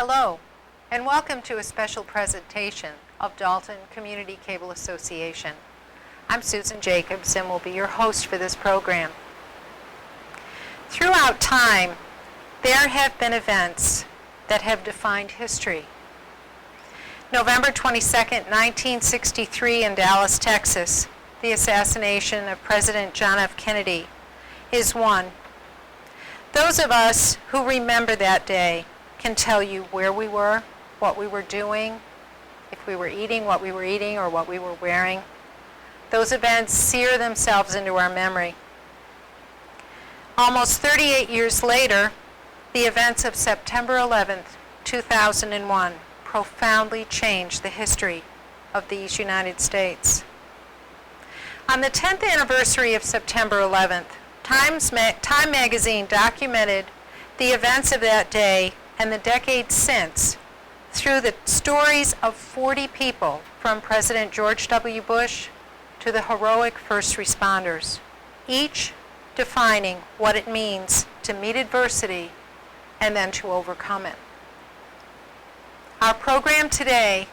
Hello, and welcome to a special presentation of Dalton Community Cable Association. I'm Susan Jacobs and will be your host for this program. Throughout time, there have been events that have defined history. November 22nd, 1963 in Dallas, Texas, the assassination of President John F. Kennedy is one. Those of us who remember that day can tell you where we were, what we were doing, if we were eating, what we were eating, or what we were wearing. Those events sear themselves into our memory. Almost 38 years later, the events of September 11th, 2001 profoundly changed the history of these United States. On the 10th anniversary of September 11th, Time magazine documented the events of that day and the decades since through the stories of 40 people, from President George W. Bush to the heroic first responders, each defining what it means to meet adversity and then to overcome it. Our program today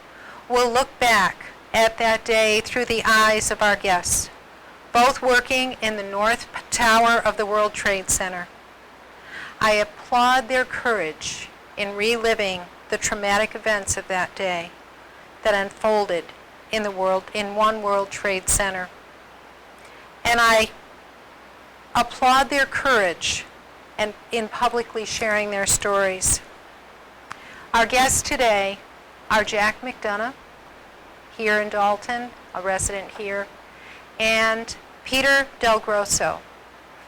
will look back at that day through the eyes of our guests, both working in the North Tower of the World Trade Center. I applaud their courage in reliving the traumatic events of that day that unfolded in one World Trade Center. And I applaud their courage in publicly sharing their stories. Our guests today are Jack McDonough, here in Dalton, a resident here, and Peter DelGrosso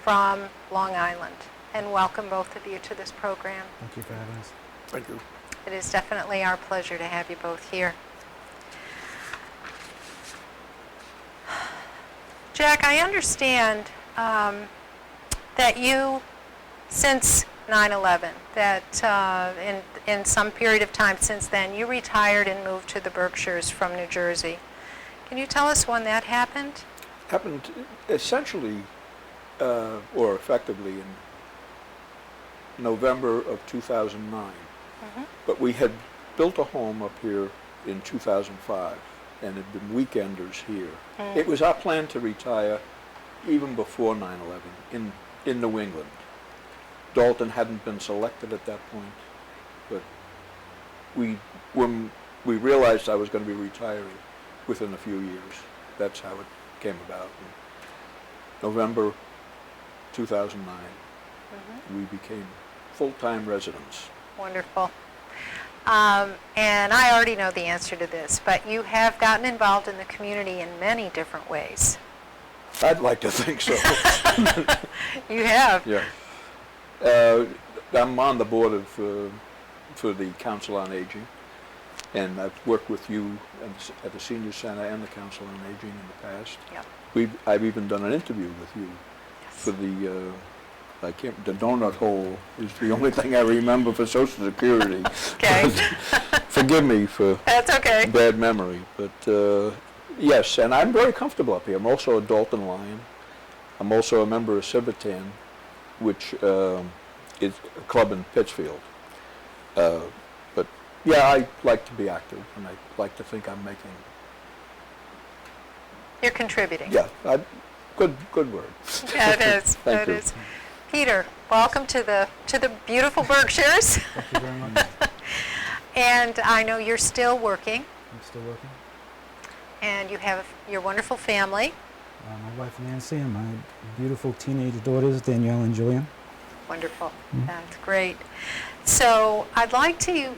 from Long Island. And welcome both of you to this program. Thank you for having us. Thank you. It is definitely our pleasure to have you both here. Jack, I understand that you, since 9/11, that in some period of time since then, you retired and moved to the Berkshires from New Jersey. Can you tell us when that happened? Happened essentially, or effectively, in November of 2009. Mm-hmm. But we had built a home up here in 2005 and had been weekenders here. It was our plan to retire even before 9/11 in New England. Dalton hadn't been selected at that point, but when we realized I was going to be retiring within a few years, that's how it came about. In November 2009, we became full-time residents. Wonderful. And I already know the answer to this, but you have gotten involved in the community in many different ways. I'd like to think so. You have? Yeah. I'm on the board of for the Council on Aging, and I've worked with you at the Senior Center and the Council on Aging in the past. Yep. I've even done an interview with you for the the donut hole is the only thing I remember for Social Security. Okay. Forgive me for That's okay. bad memory, but yes, and I'm very comfortable up here. I'm also a Dalton Lion. I'm also a member of Civitan, which is a club in Pittsfield. But yeah, I like to be active, and I like to think I'm making. You're contributing. Yeah, good word. Yeah, it is. Thank It you. is. Peter, welcome to the beautiful Berkshires. Thank you very much. And I know you're still working, I'm still working. and you have your wonderful family. My wife Nancy and my beautiful teenage daughters Danielle and Julian. Wonderful. That's great. So I'd like to,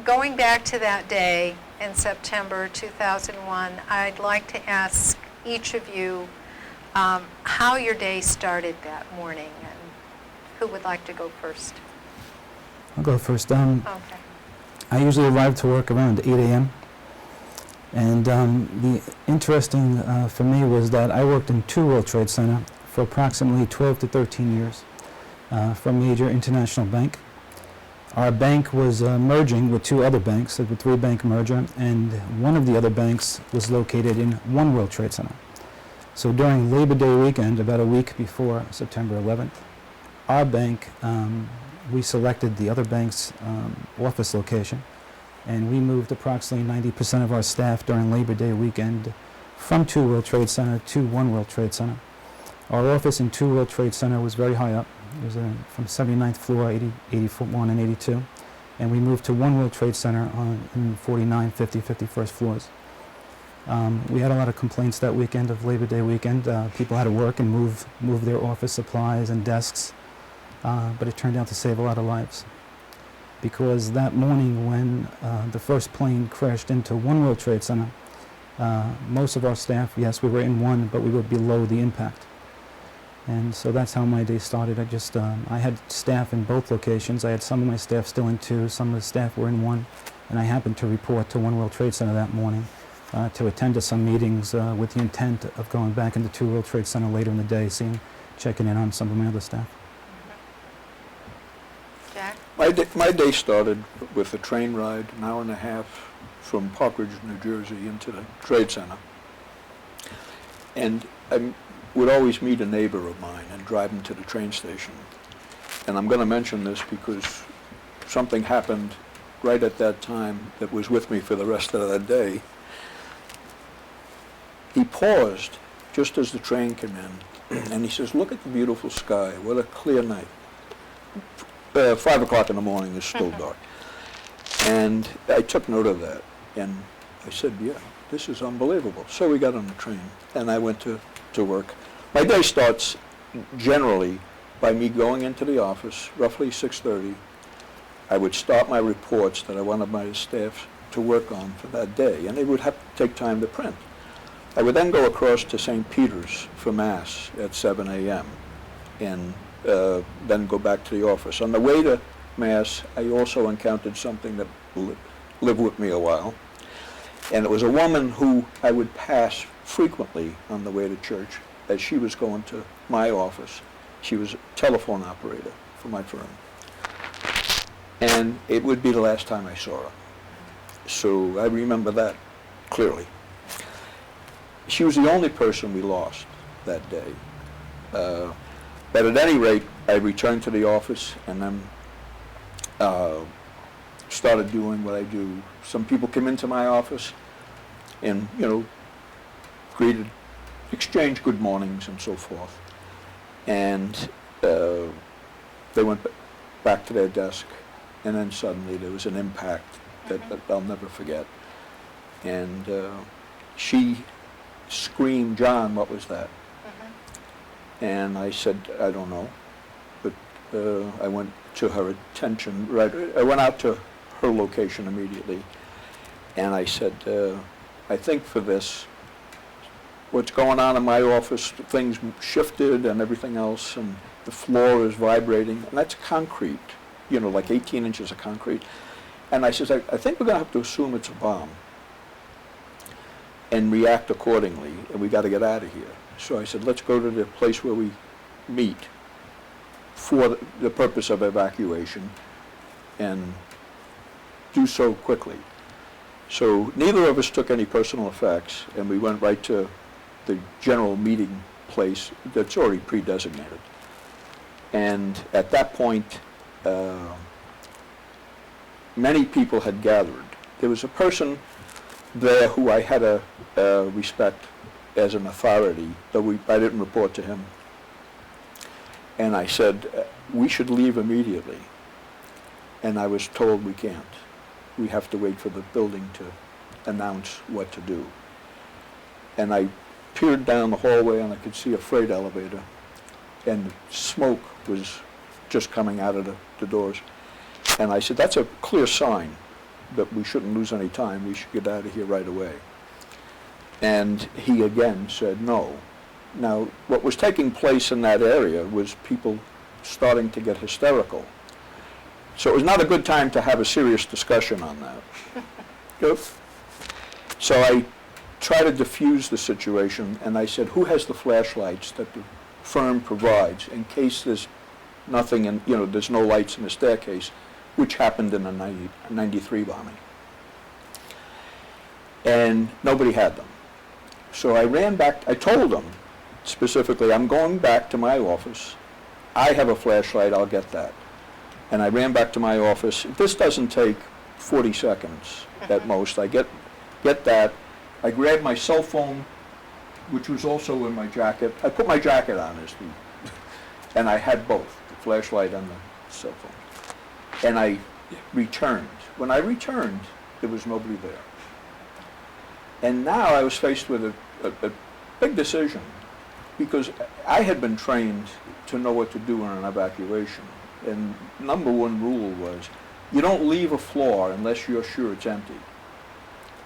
going back to that day in September 2001, I'd like to ask each of you how your day started that morning, and who would like to go first? I'll go first. Okay. I usually arrive to work around 8 a.m. And the interesting for me was that I worked in two World Trade Center for approximately 12 to 13 years for a major international bank. Our bank was merging with two other banks, a three-bank merger, and one of the other banks was located in one World Trade Center. So during Labor Day weekend, about a week before September 11th, our bank we selected the other bank's office location, and we moved approximately 90% of our staff during Labor Day weekend from 2 World Trade Center to 1 World Trade Center. Our office in 2 World Trade Center was very high up. It was from 79th floor, 81 and 82. And we moved to 1 World Trade Center in 49, 50, 51st floors. We had a lot of complaints that weekend of Labor Day weekend. People had to work and move their office supplies and desks, but it turned out to save a lot of lives. Because that morning when the first plane crashed into 1 World Trade Center, most of our staff, yes, we were in 1, but we were below the impact. And so that's how my day started. I had staff in both locations. I had some of my staff still in 2, some of the staff were in 1, and I happened to report to 1 World Trade Center that morning to attend to some meetings with the intent of going back into 2 World Trade Center later in the day, checking in on some of my other staff. Jack? My day started with a train ride, an hour and a half from Park Ridge, New Jersey, into the Trade Center. And I would always meet a neighbor of mine and drive him to the train station. And I'm going to mention this because something happened right at that time that was with me for the rest of the day. He paused just as the train came in, and he says, "Look at the beautiful sky. What a clear night." 5 o'clock in the morning is still dark. And I took note of that, and I said, "Yeah, this is unbelievable." So we got on the train, and I went to work. My day starts generally by me going into the office, roughly 6:30. I would start my reports that I wanted my staff to work on for that day, and they would have to take time to print. I would then go across to St. Peter's for Mass at 7 a.m. and then go back to the office. On the way to Mass, I also encountered something that lived with me a while, and it was a woman who I would pass frequently on the way to church as she was going to my office. She was a telephone operator for my firm, and it would be the last time I saw her. So I remember that clearly. She was the only person we lost that day. But at any rate, I returned to the office and then started doing what I do. Some people came into my office and, exchanged good mornings and so forth. And they went back to their desk, and then suddenly there was an impact that I'll never forget. And she screamed, "John, what was that?" And I said, "I don't know." But I went to her attention, I went out to her location immediately, and I said, "I think for this, what's going on in my office, things shifted and everything else, and the floor is vibrating, and that's concrete, like 18 inches of concrete." And I said, I think we're going to have to assume it's a bomb and react accordingly, and we got to get out of here. So I said, let's go to the place where we meet for the purpose of evacuation and do so quickly. So neither of us took any personal effects, and we went right to the general meeting place that's already pre-designated. And at that point, many people had gathered. There was a person there who I had a respect as an authority, though I didn't report to him. And I said, we should leave immediately. And I was told we can't. We have to wait for the building to announce what to do. And I peered down the hallway and I could see a freight elevator, and smoke was just coming out of the doors. And I said, that's a clear sign that we shouldn't lose any time. We should get out of here right away. And he again said no. Now, what was taking place in that area was people starting to get hysterical. So it was not a good time to have a serious discussion on that. Good. So I tried to diffuse the situation, and I said, who has the flashlights that the firm provides in case there's nothing, and there's no lights in the staircase, which happened in the 93 bombing. And nobody had them. So I ran back. I told them specifically, I'm going back to my office. I have a flashlight, I'll get that. And I ran back to my office. This doesn't take 40 seconds at most. I get that. I grabbed my cell phone, which was also in my jacket. I put my jacket on and I had both, the flashlight and the cell phone. And I returned. When I returned, there was nobody there. And now I was faced with a big decision, because I had been trained to know what to do in an evacuation. And number one rule was, you don't leave a floor unless you're sure it's empty.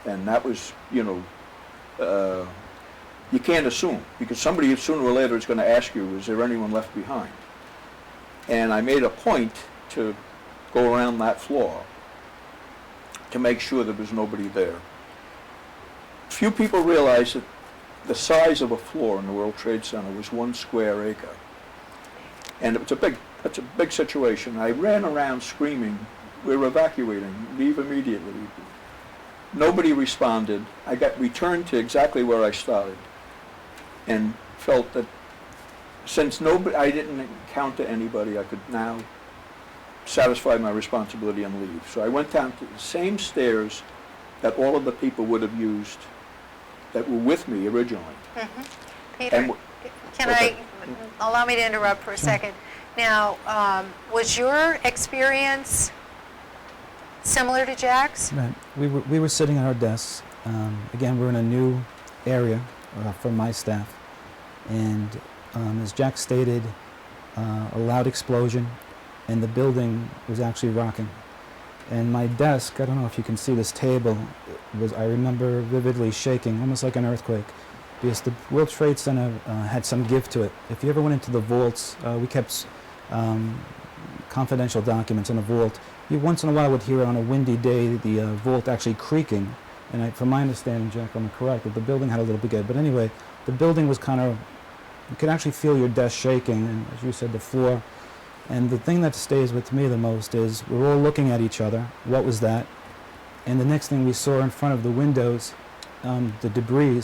And that was, you can't assume, because somebody sooner or later is going to ask you, is there anyone left behind? And I made a point to go around that floor to make sure there was nobody there. Few people realize that the size of a floor in the World Trade Center was 1 square acre. And it's a big situation. I ran around screaming, we're evacuating, leave immediately. Nobody responded. I got returned to exactly where I started, and felt that since I didn't encounter anybody, I could now satisfy my responsibility and leave. So I went down to the same stairs that all of the people would have used that were with me originally. Peter, allow me to interrupt for a second. Now, was your experience similar to Jack's? Right. We were sitting at our desks. Again, we're in a new area for my staff. And as Jack stated, a loud explosion, and the building was actually rocking. And my desk, I don't know if you can see this table, I remember vividly shaking, almost like an earthquake, because the World Trade Center had some give to it. If you ever went into the vaults, we kept confidential documents in a vault. You once in a while would hear on a windy day the vault actually creaking. And from my understanding, Jack, I'm correct, that the building had a little bit, but anyway, the building was kind of, you could actually feel your desk shaking, and as you said, the floor. And the thing that stays with me the most is we're all looking at each other. What was that? And the next thing we saw in front of the windows, the debris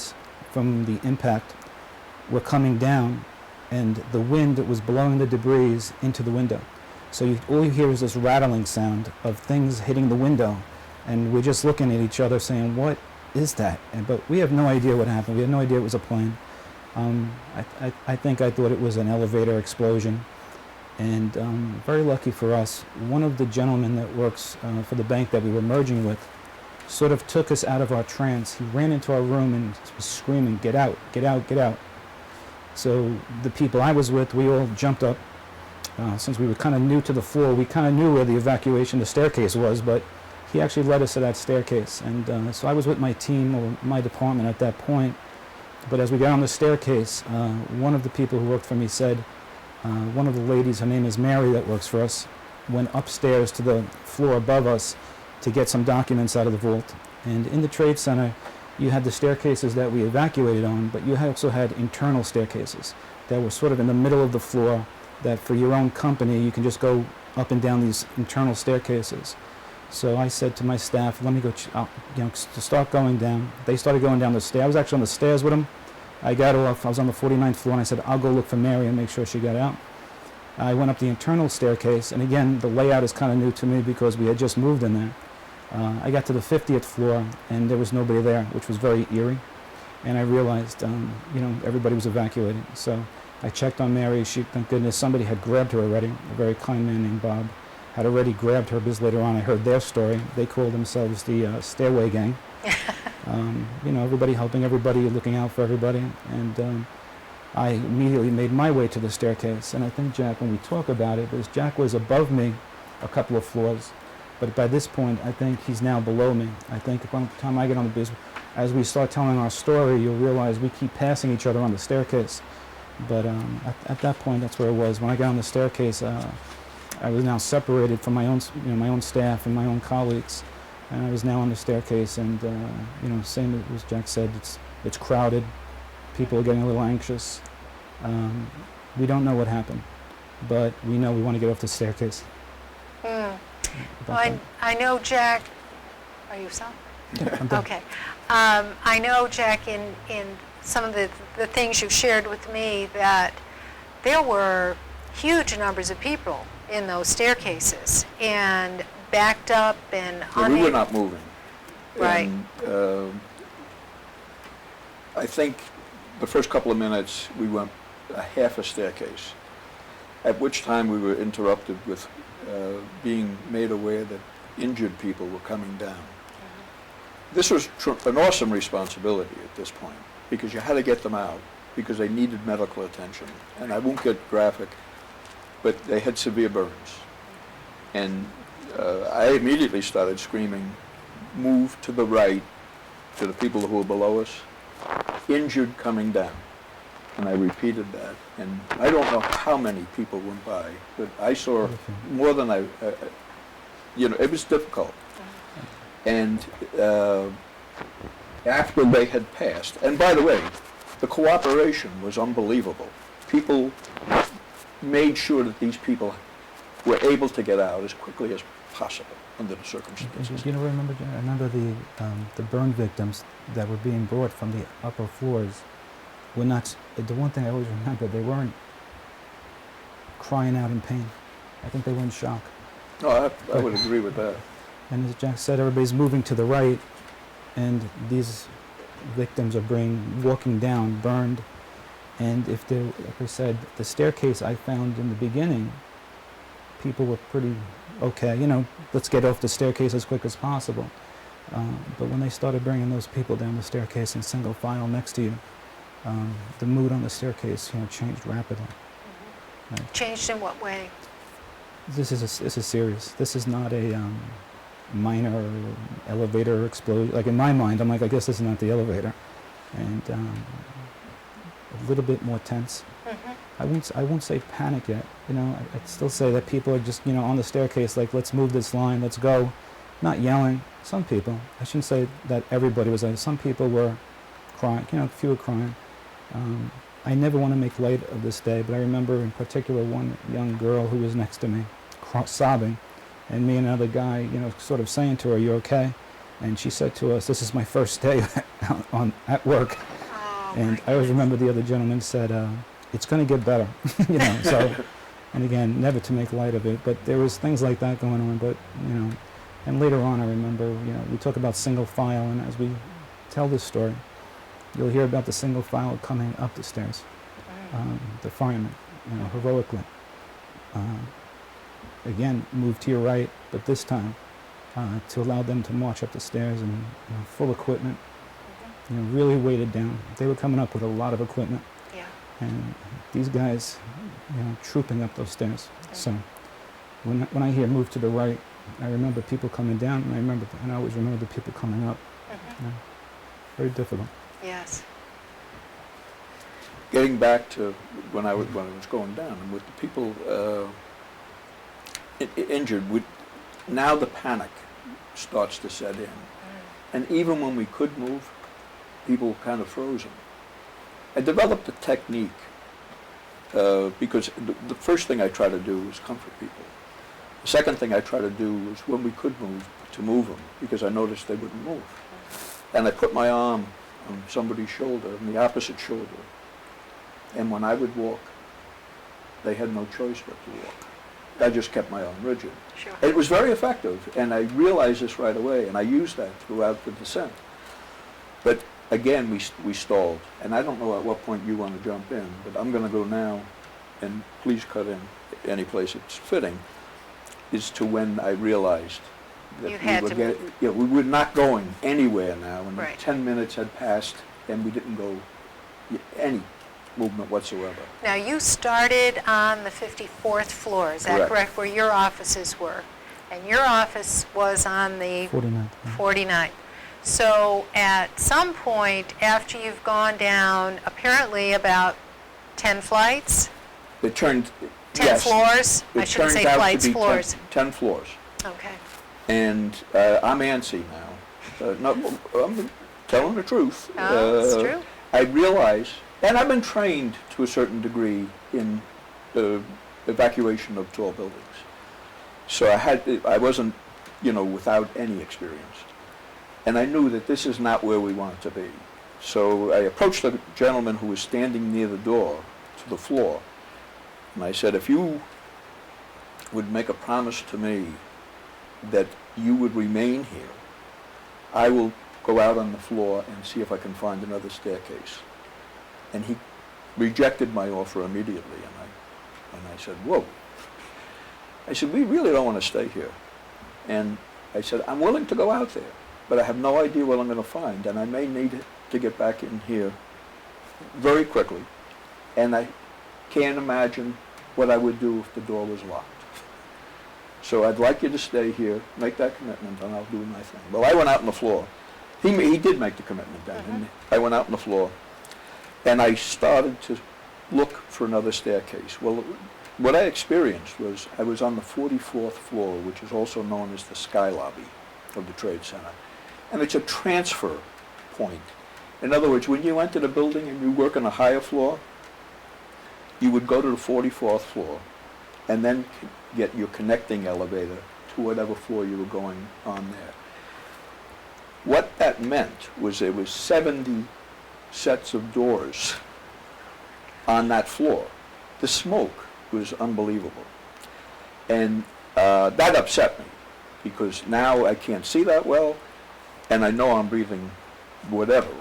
from the impact were coming down, and the wind was blowing the debris into the window. So all you hear is this rattling sound of things hitting the window, and we're just looking at each other saying, what is that? But we have no idea what happened. We had no idea it was a plane. I think I thought it was an elevator explosion. And very lucky for us, one of the gentlemen that works for the bank that we were merging with sort of took us out of our trance. He ran into our room and was screaming, get out, get out, get out. So the people I was with, we all jumped up. Since we were kind of new to the floor, we kind of knew where the evacuation, the staircase was, but he actually led us to that staircase. And so I was with my team, or my department at that point. But as we got on the staircase, one of the people who worked for me said, one of the ladies, her name is Mary, that works for us, went upstairs to the floor above us to get some documents out of the vault. And in the Trade Center, you had the staircases that we evacuated on, but you also had internal staircases that were sort of in the middle of the floor, that for your own company, you can just go up and down these internal staircases. So I said to my staff, let me go, to start going down. They started going down the stairs. I was actually on the stairs with them. I got off, I was on the 49th floor, and I said, I'll go look for Mary and make sure she got out. I went up the internal staircase, and again, the layout is kind of new to me because we had just moved in there. I got to the 50th floor, and there was nobody there, which was very eerie. And I realized, everybody was evacuating. So I checked on Mary. Thank goodness, somebody had grabbed her already. A very kind man named Bob had already grabbed her, because later on I heard their story. They called themselves the Stairway Gang. Everybody helping everybody, looking out for everybody. And I immediately made my way to the staircase. And I think, Jack, when we talk about it, because Jack was above me a couple of floors, but by this point, I think he's now below me. I think by the time I get on the business, as we start telling our story, you'll realize we keep passing each other on the staircase. But at that point, that's where it was. When I got on the staircase, I was now separated from my own staff and my own colleagues. And I was now on the staircase, and same as Jack said, it's crowded. People are getting a little anxious. We don't know what happened, but we know we want to get off the staircase. Well, I know, Jack. Are you some? Yeah, I'm done. Okay. I know, Jack, in some of the things you shared with me, that there were huge numbers of people in those staircases, and backed up and So we were not moving. Right. And I think the first couple of minutes we went a half a staircase, at which time we were interrupted with being made aware that injured people were coming down. This was an awesome responsibility at this point, because you had to get them out, because they needed medical attention. And I won't get graphic, but they had severe burns. And I immediately started screaming, move to the right, to the people who were below us, injured coming down. And I repeated that. And I don't know how many people went by, but I saw more than it was difficult. And after they had passed, and by the way, the cooperation was unbelievable. People made sure that these people were able to get out as quickly as possible under the circumstances. You know, I remember the burn victims that were being brought from the upper floors were not, the one thing I always remember, they weren't crying out in pain. I think they were in shock. No, I would agree with that. And as Jack said, everybody's moving to the right, and these victims are walking down, burned. And if they, like I said, the staircase I found in the beginning, people were pretty okay, let's get off the staircase as quick as possible. But when they started bringing those people down the staircase in single file next to you, the mood on the staircase, changed rapidly. Right. Changed in what way? This is serious. This is not a minor elevator explosion. Like in my mind, I'm like, I guess this is not the elevator, and a little bit more tense. I won't say panic yet. I'd still say that people are just on the staircase, like, let's move this line, let's go, not yelling. Some people, I shouldn't say that everybody was like. Some people were crying. A few were crying. I never want to make light of this day, but I remember in particular one young girl who was next to me, sobbing, and me and another guy, sort of saying to her, "You okay?" And she said to us, "This is my first day at work." Oh, And I always remember the other gentleman said, "It's going to get better," So, and again, never to make light of it, but there was things like that going on. But and later on, I remember, we talk about single file, and as we tell this story, you'll hear about the single file coming up the stairs, the firemen, heroically. Again, move to your right, but this time to allow them to march up the stairs and full equipment, really weighted down. They were coming up with a lot of equipment, and these guys, trooping up those stairs. So when I hear move to the right, I remember people coming down, and I always remember the people coming up. Very difficult. Yes. Getting back to when I was going down, and with the people injured, now the panic starts to set in. And even when we could move, people were kind of frozen. I developed a technique because the first thing I try to do is comfort people. The second thing I try to do was, when we could move, to move them, because I noticed they wouldn't move. And I put my arm on somebody's shoulder, on the opposite shoulder, and when I would walk, they had no choice but to walk. I just kept my arm rigid. Sure. It was very effective, and I realized this right away, and I used that throughout the descent. But again, we stalled, and I don't know at what point you want to jump in, but I'm going to go now, and please cut in any place it's fitting, is to when I realized that we were not going anywhere now, and 10 minutes had passed, and we didn't go any movement whatsoever. Now, you started on the 54th floor, is that correct, where your offices were? And your office was on the 49th. 49th. So at some point, after you've gone down apparently about 10 flights? It turned, 10 floors? I shouldn't say flights, floors. 10 floors. Okay. And I'm antsy now. No, I'm telling the truth. Oh, it's true. I realize, and I've been trained to a certain degree in evacuation of tall buildings. So I wasn't, without any experience. And I knew that this is not where we wanted to be. So I approached the gentleman who was standing near the door to the floor, And I said, if you would make a promise to me that you would remain here, I will go out on the floor and see if I can find another staircase. And he rejected my offer immediately, and I said, whoa. I said, we really don't want to stay here. And I said, I'm willing to go out there, but I have no idea what I'm going to find, and I may need to get back in here very quickly, and I can't imagine what I would do if the door was locked. So I'd like you to stay here, make that commitment, and I'll do my thing. Well, I went out on the floor. He did make the commitment then. And I went out on the floor, and I started to look for another staircase. Well, what I experienced was I was on the 44th floor, which is also known as the sky lobby of the Trade Center. And it's a transfer point. In other words, when you enter the building and you work on a higher floor, you would go to the 44th floor and then get your connecting elevator to whatever floor you were going on there. What that meant was there was 70 sets of doors on that floor. The smoke was unbelievable. And that upset me, because now I can't see that well, and I know I'm breathing whatever.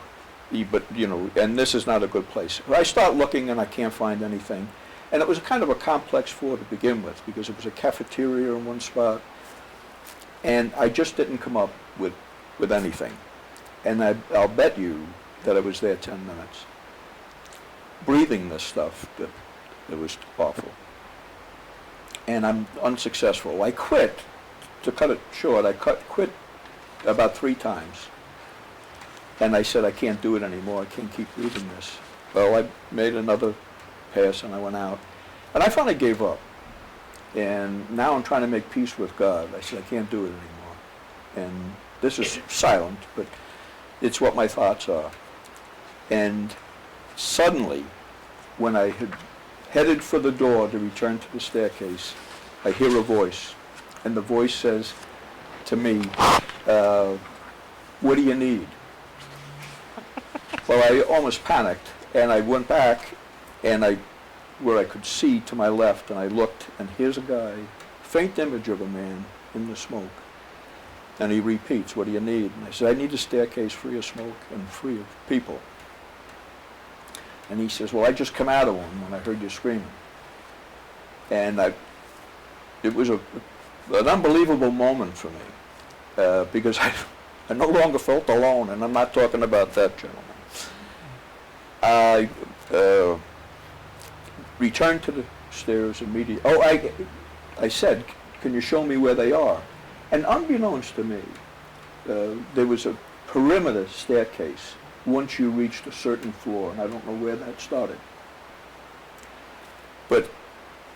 But, you know, and this is not a good place. I start looking and I can't find anything. And it was kind of a complex floor to begin with, because it was a cafeteria in one spot, and I just didn't come up with anything. And I'll bet you that I was there 10 minutes, breathing this stuff that it was awful. And I'm unsuccessful. I quit. To cut it short, I quit about 3 times. And I said, I can't do it anymore. I can't keep reading this. Well, I made another pass and I went out. And I finally gave up. And now I'm trying to make peace with God. I said, I can't do it anymore. And this is silent, but it's what my thoughts are. And suddenly, when I had headed for the door to return to the staircase, I hear a voice. And the voice says to me, what do you need? Well, I almost panicked, and I went back, and where I could see to my left, and I looked, and here's a guy, faint image of a man in the smoke. And he repeats, what do you need? And I said, I need a staircase free of smoke and free of people. And he says, well, I just come out of one when I heard you screaming. And it was an unbelievable moment for me, because I no longer felt alone, and I'm not talking about that gentleman. I returned to the stairs immediately. Oh, I said, can you show me where they are? And unbeknownst to me, there was a perimeter staircase once you reached a certain floor, and I don't know where that started. But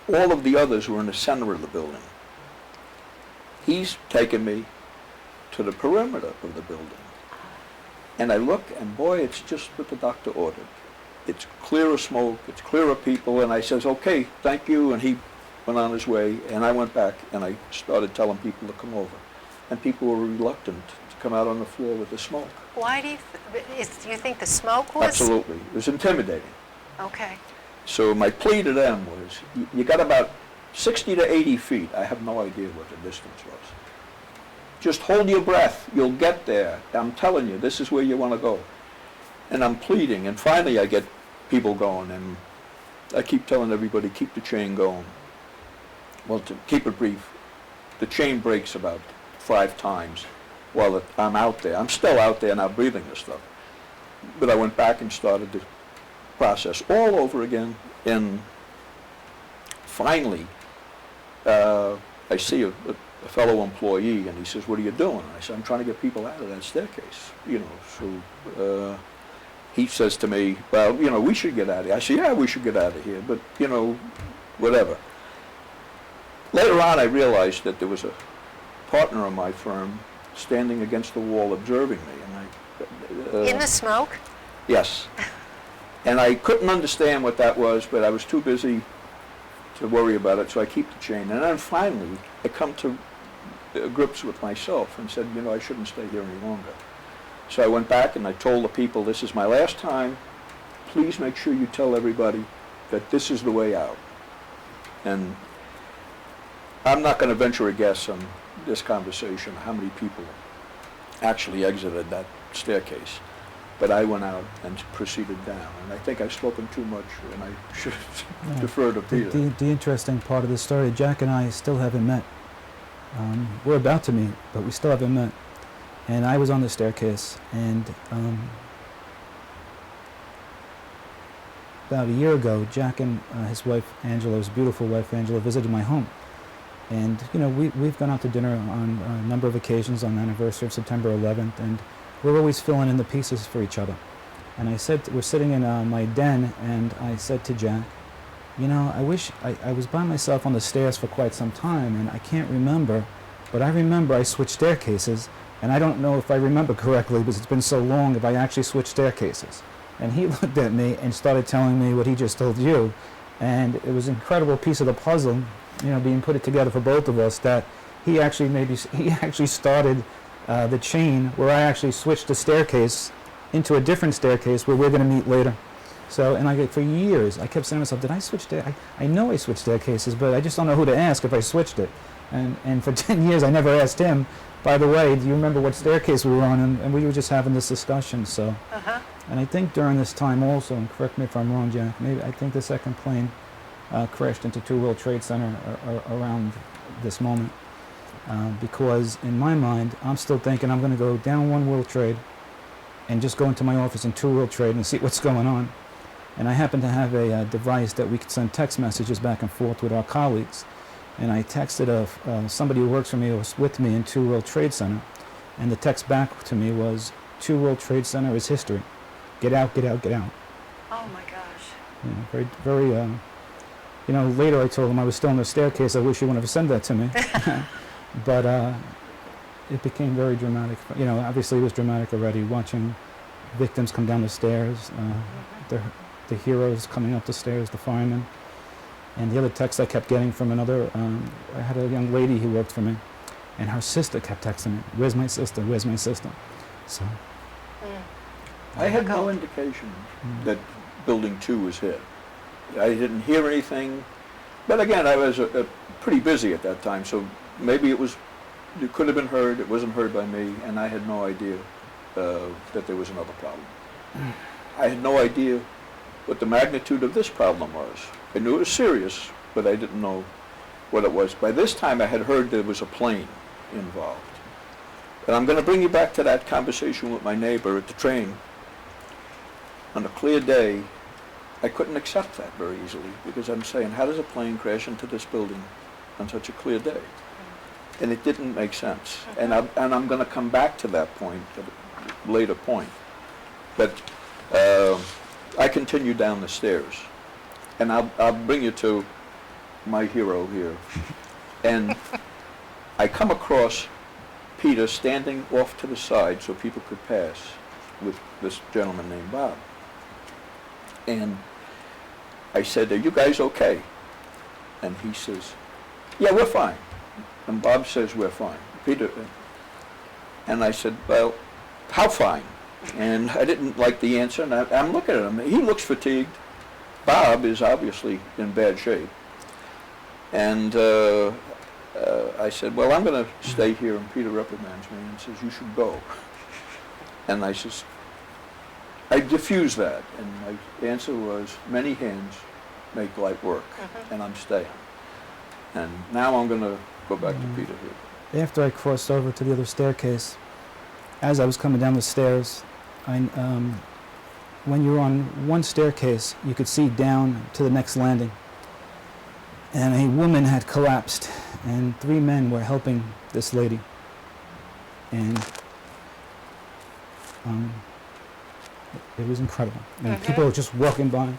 all of the others were in the center of the building. He's taken me to the perimeter of the building. And I look, and boy, it's just what the doctor ordered. It's clear of smoke, it's clear of people, and I says, okay, thank you, and he went on his way, and I went back, and I started telling people to come over. And people were reluctant to come out on the floor with the smoke. Why do you think the smoke was? Absolutely. It was intimidating. Okay. So my plea to them was, you got about 60 to 80 feet. I have no idea what the distance was. Just hold your breath. You'll get there. I'm telling you, this is where you want to go. And I'm pleading, and finally I get people going, and I keep telling everybody, keep the chain going. Well, to keep it brief, the chain breaks about 5 times while I'm out there. I'm still out there now breathing this stuff. But I went back and started the process all over again, and finally I see a fellow employee, and he says, what are you doing? I said, I'm trying to get people out of that staircase, you know. So he says to me, well, you know, we should get out of here. I said, yeah, we should get out of here, but, you know, whatever. Later on, I realized that there was a partner of my firm standing against the wall observing me. And in the smoke? Yes. And I couldn't understand what that was, but I was too busy to worry about it, so I keep the chain. And then finally, I come to grips with myself and said, you know, I shouldn't stay here any longer. So I went back and I told the people, this is my last time. Please make sure you tell everybody that this is the way out. And I'm not going to venture a guess on this conversation, how many people actually exited that staircase. But I went out and proceeded down. And I think I've spoken too much, and I should defer to Peter. The interesting part of the story, Jack and I still haven't met. We're about to meet, but we still haven't met. And I was on the staircase, and about a year ago, Jack and his wife Angela, his beautiful wife Angela, visited my home. And we've gone out to dinner on a number of occasions on the anniversary of September 11th, and we're always filling in the pieces for each other. And I said, we're sitting in my den, and I said to Jack, I wish I was by myself on the stairs for quite some time, and I can't remember, but I remember I switched staircases, and I don't know if I remember correctly because it's been so long if I actually switched staircases. And he looked at me and started telling me what he just told you, and it was an incredible piece of the puzzle, being put together for both of us, that he actually started the chain where I actually switched the staircase into a different staircase where we're going to meet later. So, and for years, I kept saying to myself, did I switch I know I switched staircases, but I just don't know who to ask if I switched it. And for 10 years, I never asked him, by the way, do you remember what staircase we were on? And we were just having this discussion, so. And I think during this time also, and correct me if I'm wrong, Jack, I think the second plane crashed into 2 World Trade Center around this moment. Because in my mind, I'm still thinking I'm going to go down 1 World Trade and just go into my office in 2 World Trade and see what's going on. And I happen to have a device that we could send text messages back and forth with our colleagues. And I texted somebody who works for me, who was with me in 2 World Trade Center, and the text back to me was, 2 World Trade Center is history. Get out, get out, get out. Oh my gosh. Very, very, later I told him I was still on the staircase, I wish you wouldn't have sent that to me. But it became very dramatic. Obviously it was dramatic already, watching victims come down the stairs, the heroes coming up the stairs, the firemen. And the other text I kept getting from another, I had a young lady who worked for me, and her sister kept texting me, where's my sister, where's my sister? So. I had no indication that Building 2 was hit. I didn't hear anything, but again, I was pretty busy at that time, so maybe it could have been heard, it wasn't heard by me, and I had no idea that there was another problem. I had no idea what the magnitude of this problem was. I knew it was serious, but I didn't know what it was. By this time, I had heard there was a plane involved. And I'm going to bring you back to that conversation with my neighbor at the train. On a clear day, I couldn't accept that very easily, because I'm saying, how does a plane crash into this building on such a clear day? And it didn't make sense. And I'm going to come back to that point at a later point. But I continued down the stairs. And I'll bring you to my hero here. And I come across Peter standing off to the side so people could pass with this gentleman named Bob. And I said, are you guys okay? And he says, yeah, we're fine. And Bob says, we're fine. Peter, and I said, well, how fine? And I didn't like the answer, and I'm looking at him. He looks fatigued. Bob is obviously in bad shape. And I said, well, I'm going to stay here, and Peter reprimands me and says, you should go. And I says, I diffused that, and my answer was, many hands make light work, and I'm staying. And now I'm going to go back to Peter here. After I crossed over to the other staircase, as I was coming down the stairs, when you're on one staircase, you could see down to the next landing. And a woman had collapsed, and 3 men were helping this lady. And it was incredible. And people were just walking by.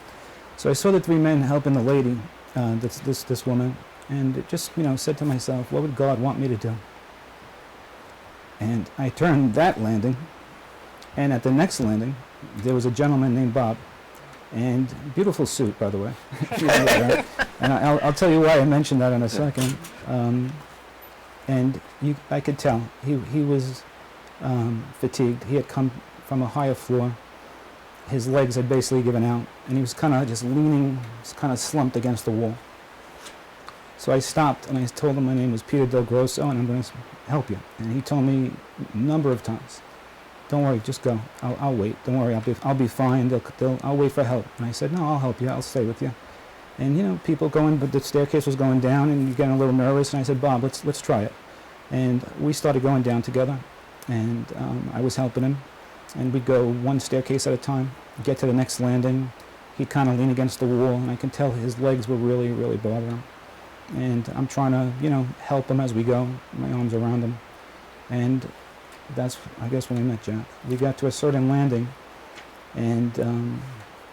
So I saw the 3 men helping the lady, this woman, and it just, said to myself, what would God want me to do? And I turned that landing, and at the next landing, there was a gentleman named Bob, and beautiful suit, by the way. And I'll tell you why I mentioned that in a second. And I could tell he was fatigued. He had come from a higher floor. His legs had basically given out, and he was kind of just leaning, kind of slumped against the wall. So I stopped and I told him my name was Peter DelGrosso and I'm going to help you. And he told me a number of times, don't worry, just go. I'll wait. Don't worry, I'll be fine. I'll wait for help. And I said, no, I'll help you. I'll stay with you. And you know, people going, but the staircase was going down, and you're getting a little nervous. And I said, Bob, let's try it. And we started going down together, and I was helping him. And we'd go one staircase at a time, get to the next landing. He'd kind of lean against the wall, and I can tell his legs were really, really bothering him. And I'm trying to, you know, help him as we go. My arms around him, and that's, I guess, when we met Jack. We got to a certain landing, and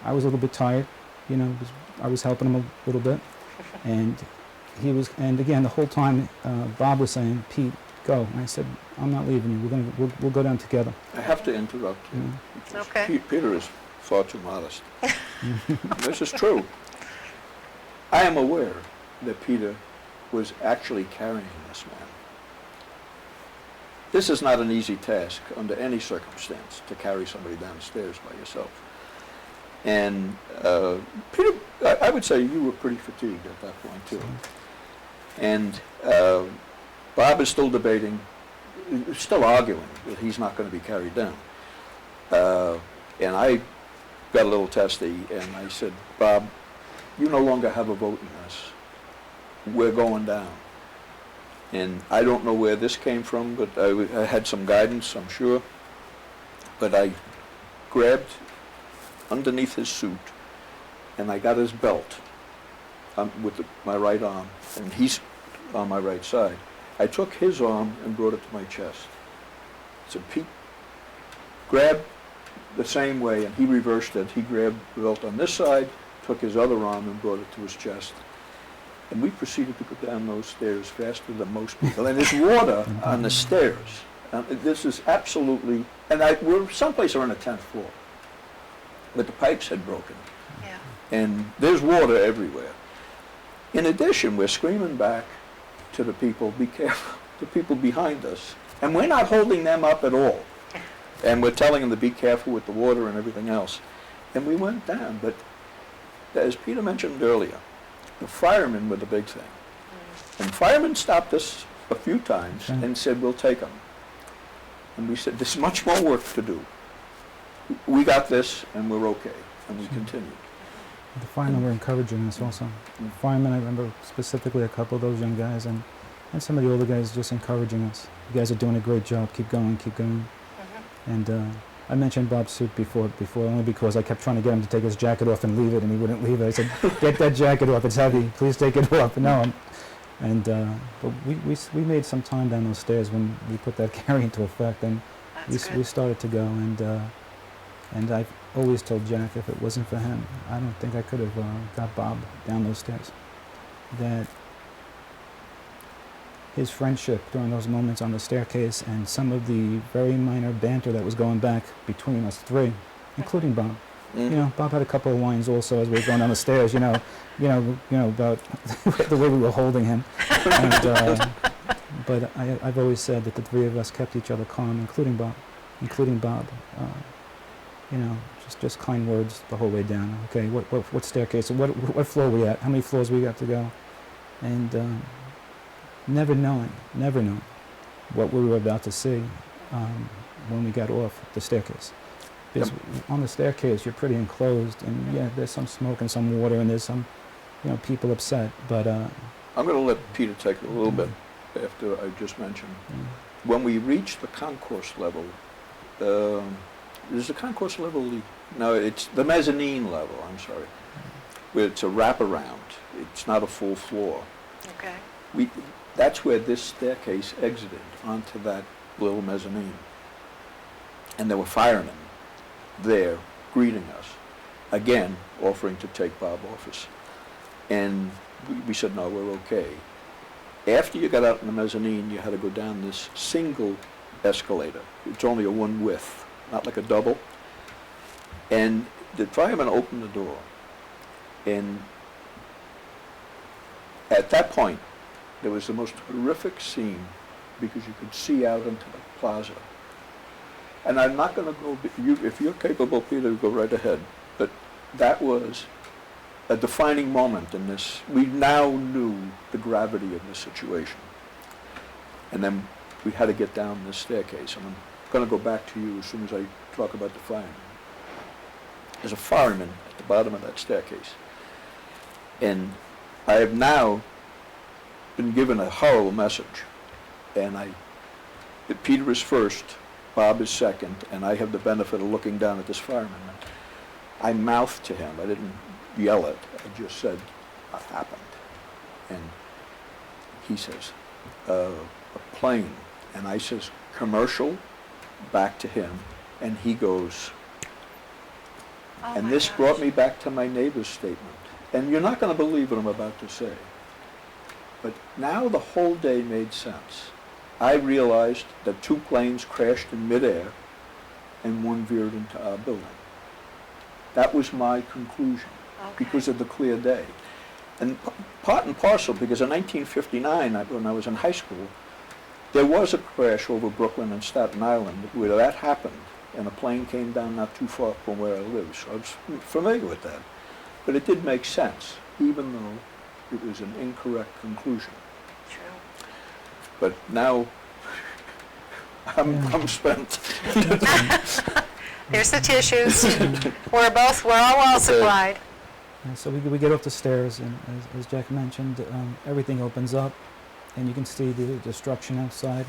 I was a little bit tired, you know. I was helping him a little bit, and he was. And again, the whole time, Bob was saying, "Pete, go." And I said, "I'm not leaving you. We'll go down together." I have to interrupt you. Yeah. Because Okay. Peter is far too modest. This is true. I am aware that Peter was actually carrying this man. This is not an easy task under any circumstance, to carry somebody downstairs by yourself. And Peter, I would say you were pretty fatigued at that point too. And Bob is still debating, still arguing that he's not going to be carried down. And I got a little testy, and I said, Bob, you no longer have a vote in this. We're going down. And I don't know where this came from, but I had some guidance, I'm sure. But I grabbed underneath his suit, and I got his belt with my right arm, and he's on my right side. I took his arm and brought it to my chest. I said, Pete, grab the same way, and he reversed it. He grabbed the belt on this side, took his other arm and brought it to his chest. And we proceeded to go down those stairs faster than most people. And there's water on the stairs. This is absolutely, and we're someplace around the 10th floor. But the pipes had broken. Yeah. And there's water everywhere. In addition, we're screaming back to the people, be careful, the people behind us. And we're not holding them up at all. And we're telling them to be careful with the water and everything else. And we went down. But as Peter mentioned earlier, the firemen were the big thing. And firemen stopped us a few times and said, we'll take them. And we said, there's much more work to do. We got this, and we're okay. And we continued. The firemen were encouraging us also. The firemen, I remember specifically a couple of those young guys, and some of the older guys just encouraging us. You guys are doing a great job. Keep going, keep going. And I mentioned Bob's suit before only because I kept trying to get him to take his jacket off and leave it, and he wouldn't leave it. I said, get that jacket off. It's heavy. Please take it off. No. But we made some time down those stairs when we put that carry into effect, and we started to go. And I've always told Jack, if it wasn't for him, I don't think I could have got Bob down those stairs. That his friendship during those moments on the staircase and some of the very minor banter that was going back between us three, including Bob. You know, Bob had a couple of lines also as we were going down the stairs. You know, about the way we were holding him. And, but I've always said that the three of us kept each other calm, including Bob. You know, just kind words the whole way down. Okay, what staircase? What floor are we at? How many floors we got to go? And never knowing what we were about to see when we got off the staircase. Because on the staircase, you're pretty enclosed, and yeah, there's some smoke and some water, and there's some, people upset. But I'm going to let Peter take a little bit after I just mentioned. When we reached the concourse level, is the concourse level? No, it's the mezzanine level. I'm sorry. Where it's a wraparound. It's not a full floor. Okay. That's where this staircase exited onto that little mezzanine. And there were firemen there greeting us, again offering to take Bob off us. And we said, no, we're okay. After you got out in the mezzanine, you had to go down this single escalator. It's only a one width, not like a double. And the fireman opened the door. And at that point, there was the most horrific scene because you could see out into the plaza. And I'm not going to go, if you're capable, Peter, go right ahead. But that was a defining moment in this. We now knew the gravity of the situation. And then we had to get down this staircase. And I'm going to go back to you as soon as I talk about the fireman. There's a fireman at the bottom of that staircase. And I have now been given a horrible message. And Peter is first, Bob is second, and I have the benefit of looking down at this fireman. I mouthed to him. I didn't yell it. I just said, what happened? And he says, a plane. And I says, commercial, back to him. And he goes, Oh and my this gosh. brought me back to my neighbor's statement. And you're not going to believe what I'm about to say. But now the whole day made sense. I realized that 2 planes crashed in midair and one veered into our building. That was my conclusion because of the clear day. And part and parcel, because in 1959, when I was in high school, there was a crash over Brooklyn and Staten Island where that happened, and a plane came down not too far from where I live, so I was familiar with that. But it did make sense, even though it was an incorrect conclusion. True. But now, I'm spent. There's the tissues. We're all well supplied. And so we get up the stairs, and as Jack mentioned, everything opens up, and you can see the destruction outside.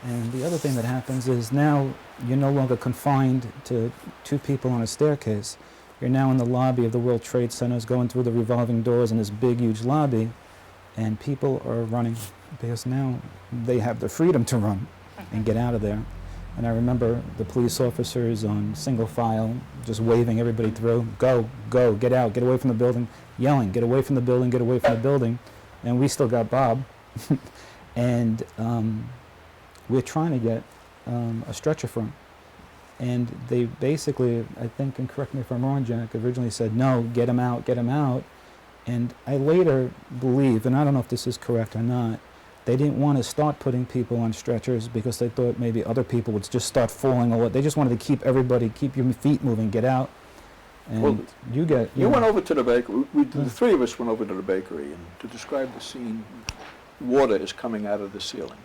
And the other thing that happens is now you're no longer confined to 2 people on a staircase. You're now in the lobby of the World Trade Centers, going through the revolving doors in this big, huge lobby, and people are running because now they have the freedom to run and get out of there. And I remember the police officers on single file just waving everybody through, go, go, get out, get away from the building, yelling, get away from the building, get away from the building. And we still got Bob. And we're trying to get a stretcher for him. And they basically, I think, and correct me if I'm wrong, Jack, originally said, no, get him out, get him out. And I later believe, and I don't know if this is correct or not, they didn't want to start putting people on stretchers because they thought maybe other people would just start falling or what. They just wanted to keep everybody, keep your feet moving, get out. And Well, you went over to the bakery. The 3 of us went over to the bakery, and to describe the scene, water is coming out of the ceiling.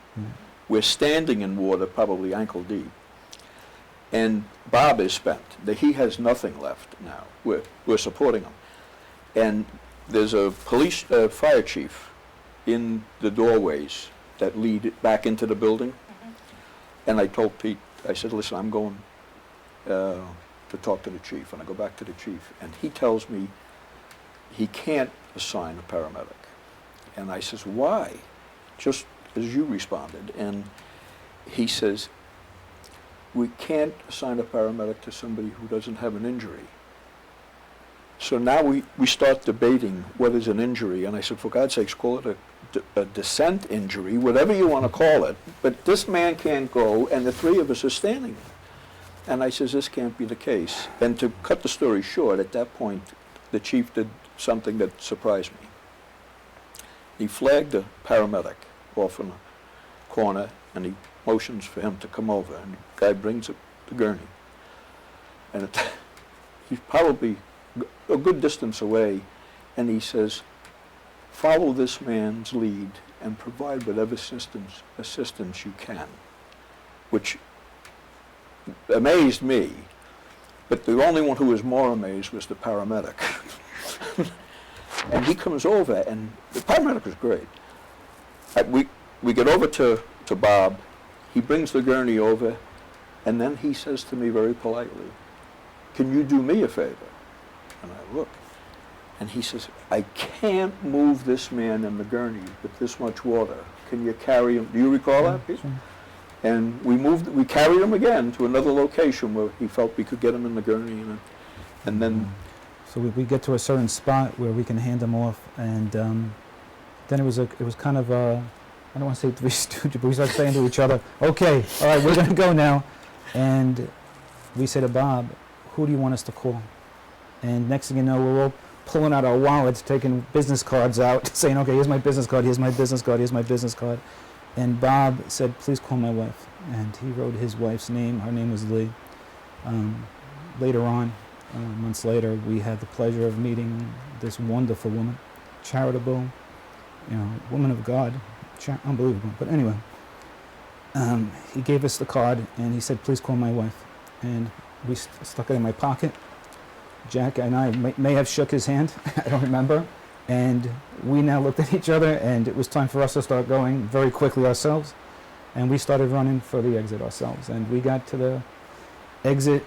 We're standing in water, probably ankle deep. And Bob is spent. He has nothing left now. We're supporting him. And there's a fire chief in the doorways that lead back into the building. And I told Pete, I said, listen, I'm going to talk to the chief. And I go back to the chief, and he tells me he can't assign a paramedic. And I says, why? Just as you responded. And he says, we can't assign a paramedic to somebody who doesn't have an injury. So now we start debating what is an injury. And I said, for God's sakes, call it a descent injury, whatever you want to call it. But this man can't go, and the 3 of us are standing there. And I says, this can't be the case. And to cut the story short, at that point, the chief did something that surprised me. He flagged a paramedic off in a corner, and he motions for him to come over. And the guy brings up the gurney. And he's probably a good distance away, and he says, follow this man's lead and provide whatever assistance you can, which amazed me. But the only one who was more amazed was the paramedic. And he comes over, and the paramedic was great. We get over to Bob. He brings the gurney over, and then he says to me very politely, can you do me a favor? And I look, and he says, I can't move this man in the gurney with this much water. Can you carry him? Do you recall that, Pete? Sure. And we carried him again to another location where he felt we could get him in the gurney, and then So we get to a certain spot where we can hand him off, and then it was kind of I don't want to say Three Stooges, but we started saying to each other, okay, all right, we're going to go now. And we say to Bob, who do you want us to call? And next thing you know, we're all pulling out our wallets, taking business cards out, saying, okay, here's my business card, here's my business card, here's my business card. And Bob said, please call my wife. And he wrote his wife's name. Her name was Lee. Later on, months later, we had the pleasure of meeting this wonderful woman, charitable, woman of God, unbelievable. But anyway, he gave us the card and he said, "Please call my wife." And we stuck it in my pocket. Jack and I may have shook his hand, I don't remember. And we now looked at each other, and it was time for us to start going very quickly ourselves. And we started running for the exit ourselves. And we got to the exit,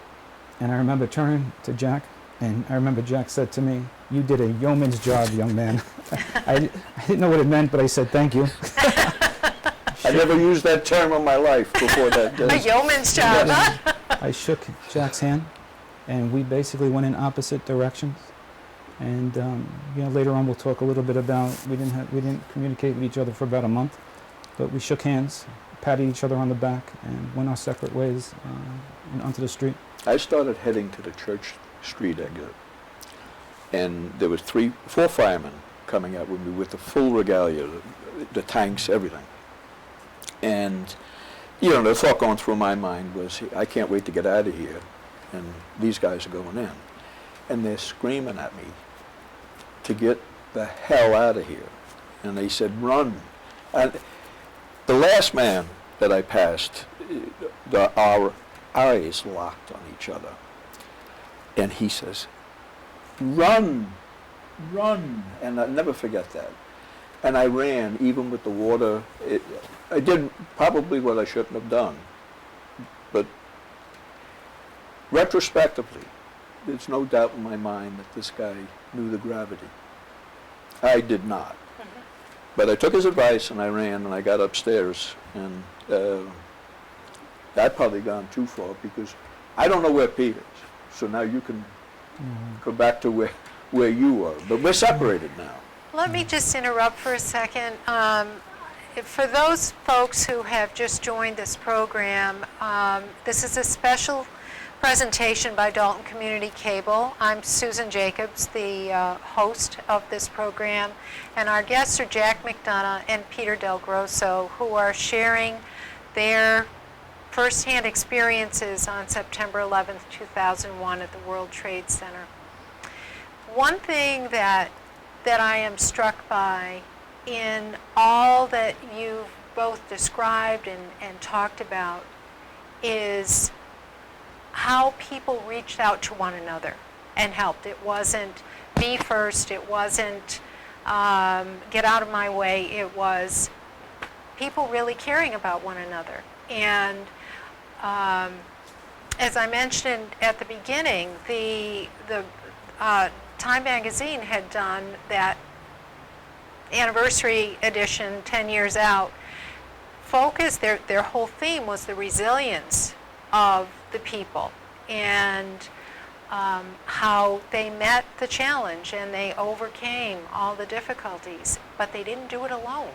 and I remember turning to Jack, and I remember Jack said to me, "You did a yeoman's job, young man." I didn't know what it meant, but I said thank you. I never used that term in my life before that day. A yeoman's job, huh? I shook Jack's hand, and we basically went in opposite directions. And later on we'll talk a little bit about we didn't communicate with each other for about a month, but we shook hands, patted each other on the back, and went our separate ways and onto the street. I started heading to the Church Street exit, and there was 4 firemen coming out with me with the full regalia, the tanks, everything. And the thought going through my mind was, I can't wait to get out of here, and these guys are going in. And they're screaming at me to get the hell out of here. And they said, "Run." And the last man that I passed, our eyes locked on each other. And he says, "Run, run." And I'll never forget that. And I ran, even with the water. I did probably what I shouldn't have done. But retrospectively, there's no doubt in my mind that this guy knew the gravity. I did not. But I took his advice and I ran and I got upstairs, and I'd probably gone too far because I don't know where Pete is. So now you can go back to where you were. But we're separated now. Let me just interrupt for a second. For those folks who have just joined this program, this is a special presentation by Dalton Community Cable. I'm Susan Jacobs, the host of this program, and our guests are Jack McDonough and Peter DelGrosso, who are sharing their firsthand experiences on September 11th, 2001 at the World Trade Center. One thing that I am struck by in all that you've both described and talked about is how people reached out to one another and helped. It wasn't me first, it wasn't get out of my way, it was people really caring about one another. And as I mentioned at the beginning, the Time magazine had done that anniversary edition 10 years out. Their whole theme was the resilience of the people and how they met the challenge and they overcame all the difficulties, but they didn't do it alone.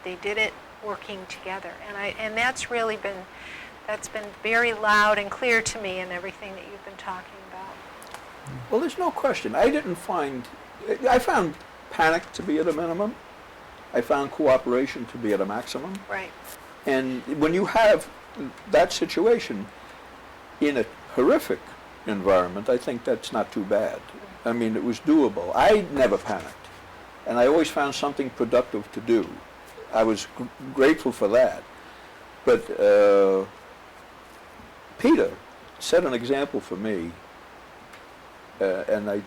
They did it working together, and that's really been very loud and clear to me in everything that you've been talking about. Well, there's no question. I found panic to be at a minimum. I found cooperation to be at a maximum. Right. And when you have that situation in a horrific environment, I think that's not too bad. I mean, it was doable. I never panicked, and I always found something productive to do. I was grateful for that. But Peter set an example for me, and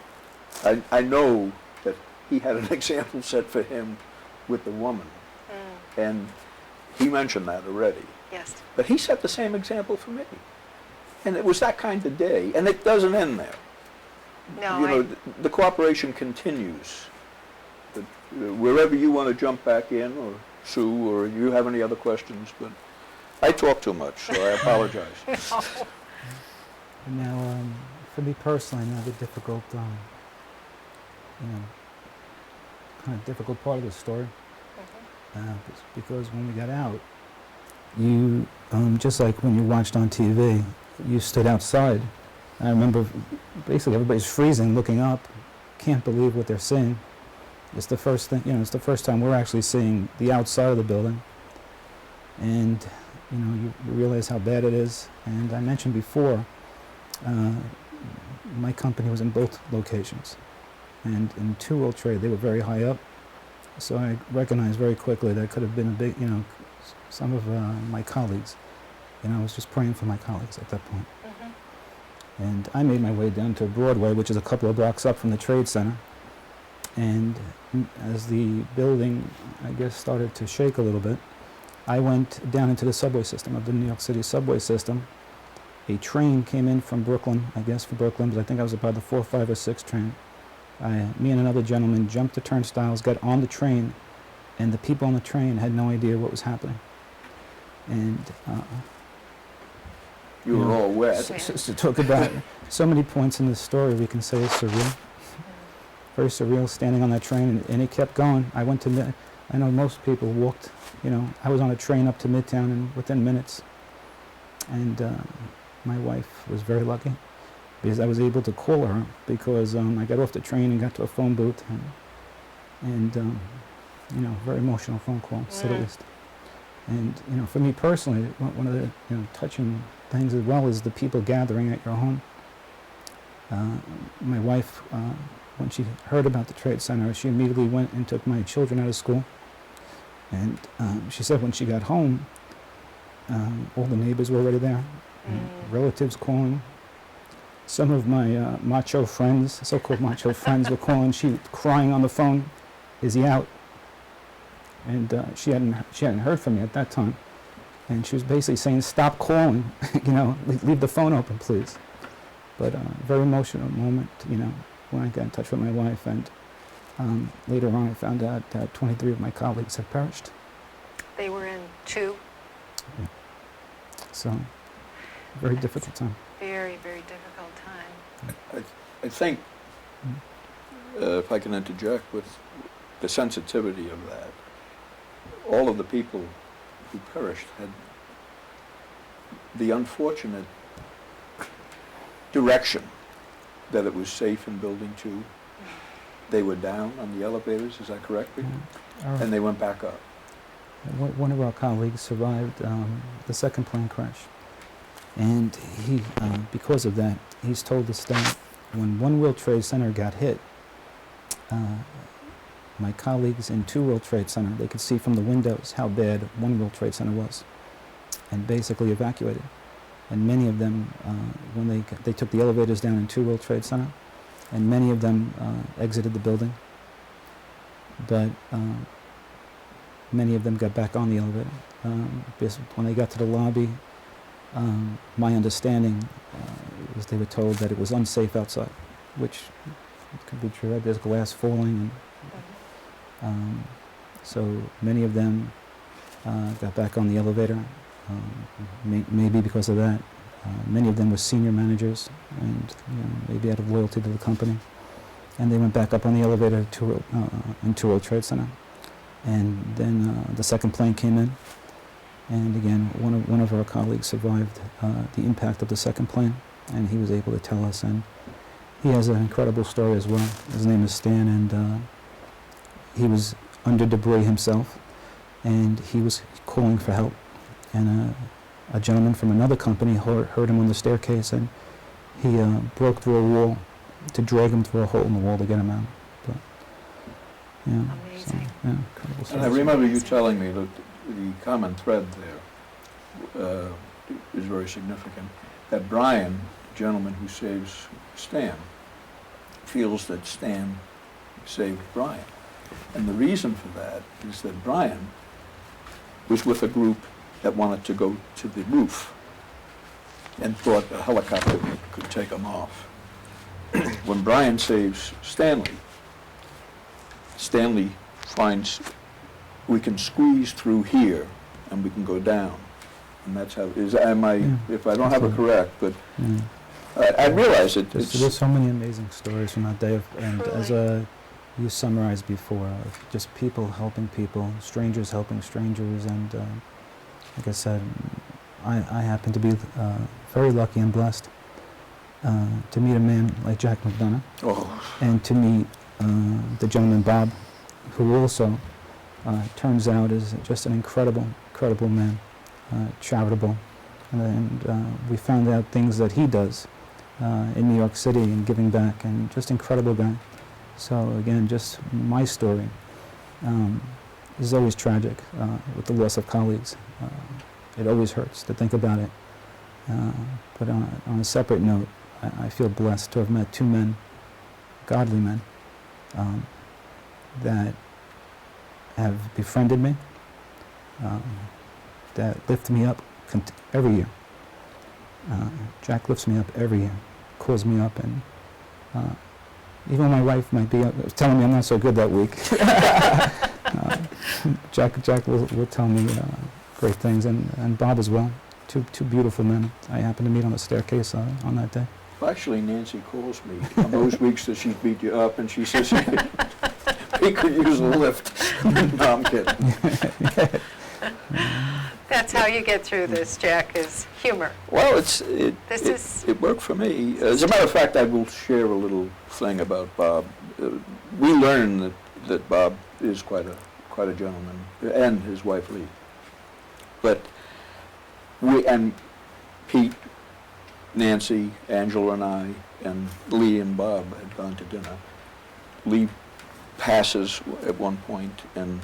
I know that he had an example set for him with the woman, and he mentioned that already. Yes. But he set the same example for me. And it was that kind of day, and it doesn't end there. No, the cooperation continues. Wherever you want to jump back in, or Sue, or you have any other questions, but I talk too much, so I apologize. No. Now, for me personally, another difficult, kind of difficult part of the story, because when we got out, you, just like when you watched on TV, you stood outside. I remember basically everybody's freezing, looking up, can't believe what they're seeing. It's the first thing, it's the first time we're actually seeing the outside of the building. And, you realize how bad it is. And I mentioned before, my company was in both locations. And in Two World Trade, they were very high up. So I recognized very quickly that could have been a big, some of my colleagues. I was just praying for my colleagues at that point. And I made my way down to Broadway, which is a couple of blocks up from the Trade Center. And as the building, I guess, started to shake a little bit, I went down into the subway system of the New York City subway system. A train came in from Brooklyn, I guess from Brooklyn, but I think I was about the 4, 5, or 6 train. Me and another gentleman jumped the turnstiles, got on the train, and the people on the train had no idea what was happening. And You were all wet. to talk about so many points in this story we can say is surreal. Very surreal, standing on that train, and it kept going. I know most people walked, I was on a train up to Midtown and within minutes. And my wife was very lucky because I was able to call her because I got off the train and got to a phone booth and very emotional phone call, to say the least. And, for me personally, one of the, touching things as well is the people gathering at your home. My wife, when she heard about the Trade Center, she immediately went and took my children out of school. And she said when she got home, all the neighbors were already there, relatives calling. Some of my macho friends, so-called macho friends, were calling. She crying on the phone, "Is he out?" And she hadn't heard from me at that time, and she was basically saying, "Stop calling, leave the phone open, please." But very emotional moment, when I got in touch with my wife, and later on I found out that 23 of my colleagues had perished. They were in 2? Yeah. So, very difficult time. Very, very difficult time. I think, if I can interject with the sensitivity of that, all of the people who perished had the unfortunate direction that it was safe in Building 2. They were down on the elevators, is that correct? And they went back up. One of our colleagues survived the second plane crash. And he, because of that, he's told us that when One World Trade Center got hit, my colleagues in Two World Trade Center, they could see from the windows how bad One World Trade Center was, and basically evacuated. And many of them, when they took the elevators down in Two World Trade Center, and many of them exited the building, but many of them got back on the elevator. Because when they got to the lobby, my understanding was they were told that it was unsafe outside, which could be true. There's glass falling, and so many of them got back on the elevator. Maybe because of that. Many of them were senior managers, and maybe out of loyalty to the company, and they went back up on the elevator in Two World Trade Center. And then the second plane came in, and again, one of our colleagues survived the impact of the second plane, and he was able to tell us, and he has an incredible story as well. His name is Stan, and he was under debris himself, and he was calling for help, and a gentleman from another company heard him on the staircase, and he broke through a wall to drag him through a hole in the wall to get him out. But, Amazing. So, incredible And story. I remember you telling me that the common thread there is very significant. That Brian, the gentleman who saves Stan, feels that Stan saved Brian. And the reason for that is that Brian was with a group that wanted to go to the roof and thought a helicopter could take them off. When Brian saves Stanley, Stanley finds we can squeeze through here and we can go down. And that's how, if I don't have it correct, but I realize it. There's so many amazing stories from that day, and as Truly. you summarized before, just people helping people, strangers helping strangers, and like I said, I happen to be very lucky and blessed to meet a man like Jack McDonough, and to meet the gentleman Bob, who also turns out is just an incredible man, charitable, and we found out things that he does in New York City and giving back, and just incredible guy. So again, just my story is always tragic with the loss of colleagues. It always hurts to think about it. But on a separate note, I feel blessed to have met two men, godly men, that have befriended me, that lift me up every year. Jack lifts me up every year, calls me up, and even my wife might be telling me I'm not so good that week. Jack will tell me great things, and Bob as well. Two beautiful men I happened to meet on the staircase on that day. Well, actually, Nancy calls me on those weeks that she's beat you up, and she says, he could use a lift. No, I'm kidding. That's how you get through this, Jack, is humor. Well, it worked for me. As a matter of fact, I will share a little thing about Bob. We learned that Bob is quite a gentleman, and his wife Lee. But and Pete, Nancy, Angela, and I, and Lee and Bob had gone to dinner. Lee passes at one point, and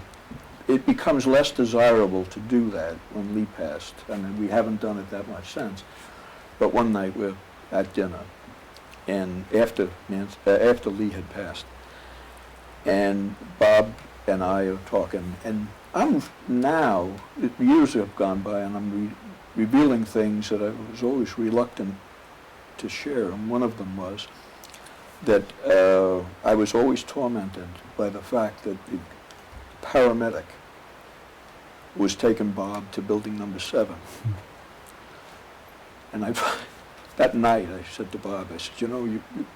it becomes less desirable to do that when Lee passed. I mean, we haven't done it that much since. But one night we're at dinner, and after Lee had passed, and Bob and I are talking, and I'm now, years have gone by, and I'm revealing things that I was always reluctant to share, and one of them was that I was always tormented by the fact that the paramedic was taking Bob to building number 7. And that night I said to Bob, I said, you know,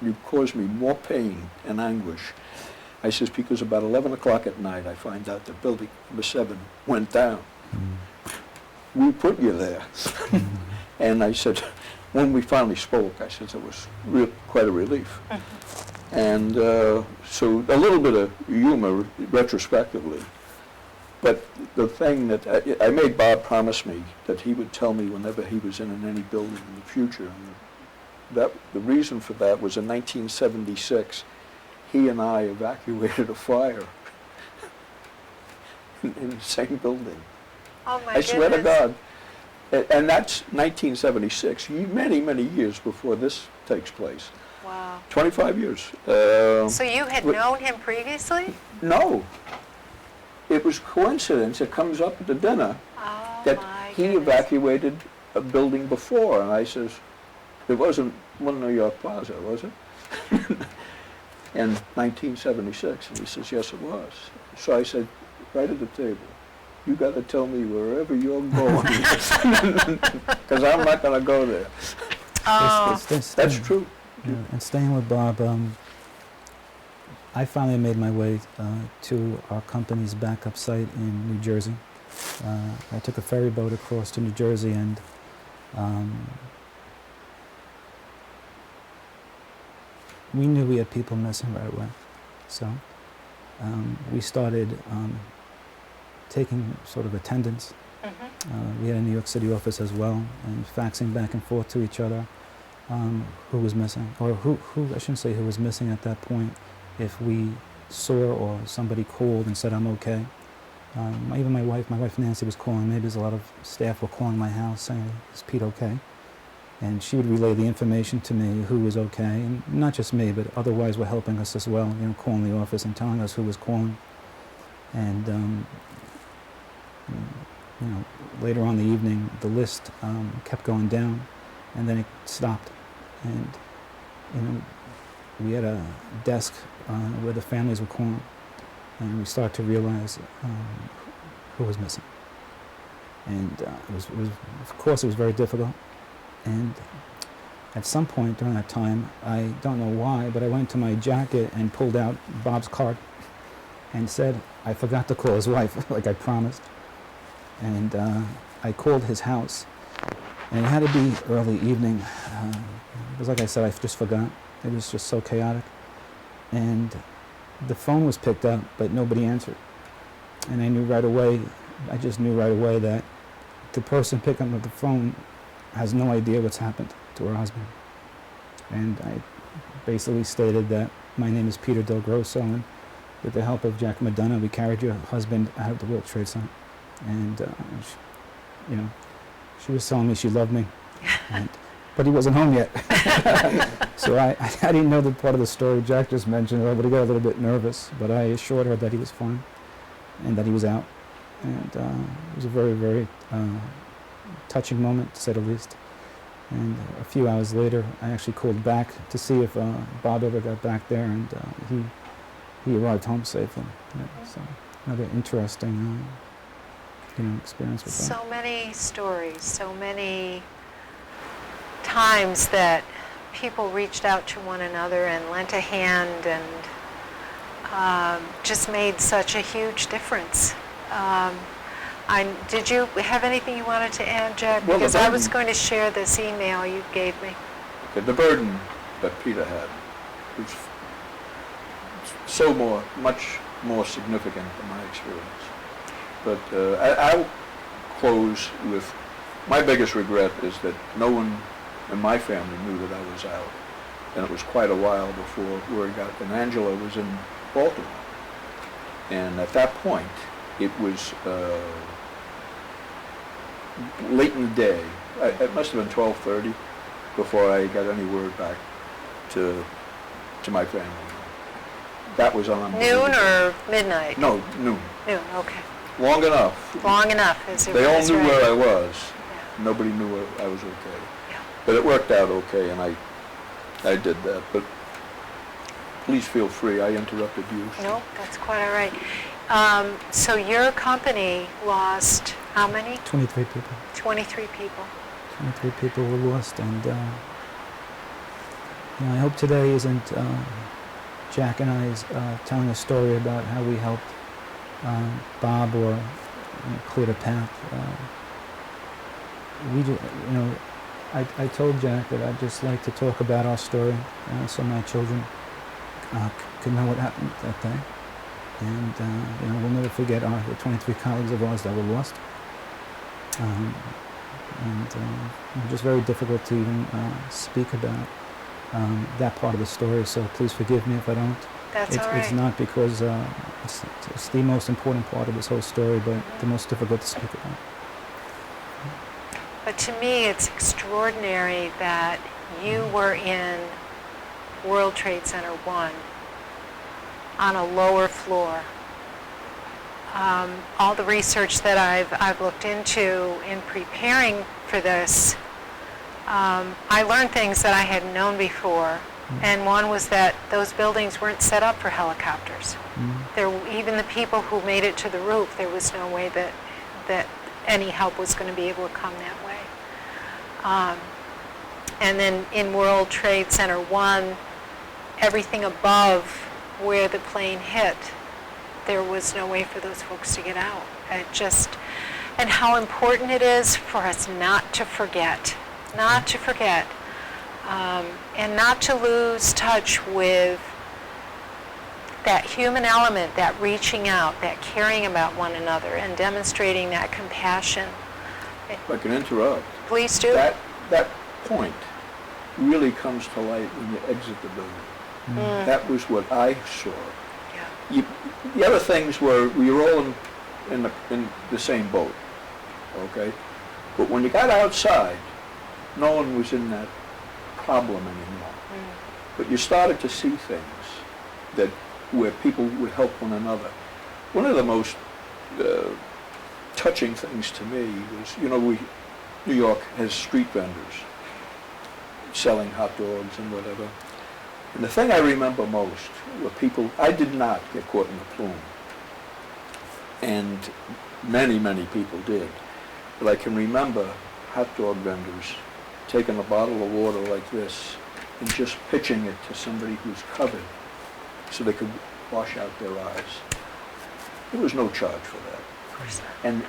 you caused me more pain and anguish. I says, because about 11 o'clock at night I find out that building number 7 went down. We put you there. And I said, when we finally spoke, I said it was quite a relief. And so a little bit of humor retrospectively. But the thing that I made Bob promise me that he would tell me whenever he was in any building in the future. And the reason for that was in 1976, he and I evacuated a fire in the same building. Oh my I swear to God. And that's 1976, many, many years before this takes place. Wow. 25 years. So you had known him previously? No. It was coincidence. It comes up at the dinner that he evacuated a building before. And I says, it wasn't one New York Plaza, was it? In 1976. And he says, yes, it was. So I said, right at the table, you got to tell me wherever you're going, because I'm not going to go there. Oh. That's true. Yeah, and staying with Bob, I finally made my way to our company's backup site in New Jersey. I took a ferry boat across to New Jersey, and we knew we had people missing right away. So we started taking sort of attendance. We had a New York City office as well, and faxing back and forth to each other who was missing, or who I shouldn't say who was missing at that point. If we saw or somebody called and said, I'm okay. Even my wife Nancy was calling. Maybe there's a lot of staff were calling my house saying, is Pete okay? And she would relay the information to me, who was okay, and not just me, but otherwise were helping us as well, you know, calling the office and telling us who was calling. And you know, later on in the evening, the list kept going down, and then it stopped. And you know, we had a desk where the families were calling, and we started to realize who was missing. And it was, of course, it was very difficult. And at some point during that time, I don't know why, but I went to my jacket and pulled out Bob's card and said, I forgot to call his wife, like I promised. And I called his house, and it had to be early evening. It was like I said, I just forgot. It was just so chaotic. And the phone was picked up, but nobody answered. And I knew right away, that the person picking up the phone has no idea what's happened to her husband. And I basically stated that my name is Peter DelGrosso, and with the help of Jack McDonough, we carried your husband out of the World Trade Center. And, she was telling me she loved me, but he wasn't home yet. So I didn't know the part of the story Jack just mentioned. I would have got a little bit nervous, but I assured her that he was fine and that he was out. And it was a very, very touching moment, to say the least. And a few hours later, I actually called back to see if Bob ever got back there, and he arrived home safely. Yeah, so another interesting experience with that. So many stories, so many times that people reached out to one another and lent a hand and just made such a huge difference. Did you have anything you wanted to add, Jack? Well, because I was going to share this email you gave me. Okay, the burden that Peter had was much more significant than my experience. But I'll close with, my biggest regret is that no one in my family knew that I was out. And it was quite a while before word got, and Angela was in Baltimore. And at that point, it was late in the day. It must have been 12:30 before I got any word back to my family. That was on Noon or midnight? No, noon. Noon, okay. Long enough. Long enough. They all knew right. where I was. Yeah. Nobody knew I was okay. Yeah. But it worked out okay, and I did that. But please feel free. I interrupted you. No, that's quite all right. So your company lost how many? 23 people. 23 people. 23 people were lost, and I hope today isn't Jack and I's telling a story about how we helped Bob or cleared a path. I told Jack that I'd just like to talk about our story so my children could know what happened that day. And we'll never forget the 23 colleagues of ours that were lost. Just very difficult to even speak about that part of the story, so please forgive me if I don't. That's all right. It's not because it's the most important part of this whole story, but the most difficult to speak about. But to me, it's extraordinary that you were in World Trade Center 1 on a lower floor. All the research that I've looked into in preparing for this, I learned things that I hadn't known before. And one was that those buildings weren't set up for helicopters. Even the people who made it to the roof, there was no way that any help was going to be able to come that way. And then in World Trade Center 1, everything above where the plane hit, there was no way for those folks to get out. And how important it is for us not to forget, and not to lose touch with that human element, that reaching out, that caring about one another, and demonstrating that compassion. If I can interrupt. Please do. That point really comes to light when you exit the building. That was what I saw. Yeah. The other things were we were all in the same boat, okay? But when you got outside, no one was in that problem anymore. But you started to see things where people would help one another. One of the most touching things to me was, New York has street vendors selling hot dogs and whatever. And the thing I remember most were people, I did not get caught in the plume. And many, many people did. But I can remember hot dog vendors taking a bottle of water like this and just pitching it to somebody who's covered so they could wash out their eyes. There was no charge for that. Of course not.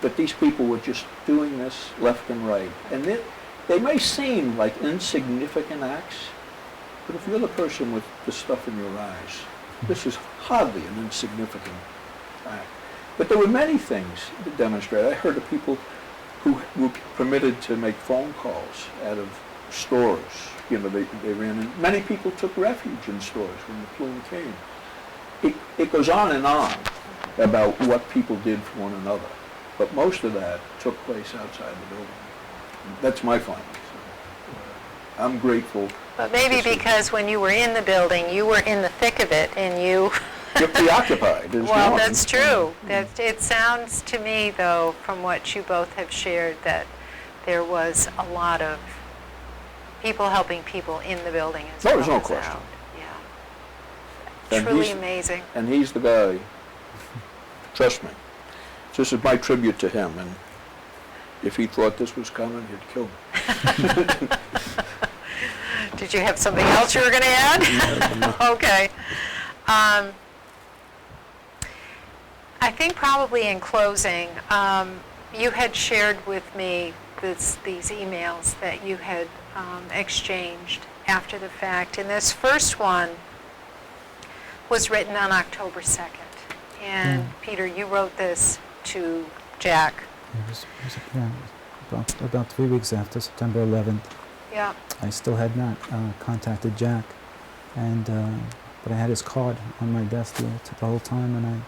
But these people were just doing this left and right. And they may seem like insignificant acts, but if you're the person with the stuff in your eyes, this is hardly an insignificant act. But there were many things that demonstrated. I heard of people who were permitted to make phone calls out of stores. You know, they ran in. Many people took refuge in stores when the plume came. It goes on and on about what people did for one another, but most of that took place outside the building. That's my findings. I'm grateful. But maybe because when you were in the building, you were in the thick of it, and you... You're preoccupied. Well, that's true. It sounds to me, though, from what you both have shared, that there was a lot of people helping people in the building as well as There's no question. out. Yeah. And Truly he's- amazing. And he's the guy, trust me, this is my tribute to him, and if he thought this was coming, he'd kill me. Did you have something else you were going to add? Okay. I think probably in closing, you had shared with me these emails that you had exchanged after the fact. And this first one was written on October 2nd. And Peter, you wrote this to Jack. About 3 weeks after September 11th. Yeah. I still had not contacted Jack, and but I had his card on my desk the whole time, and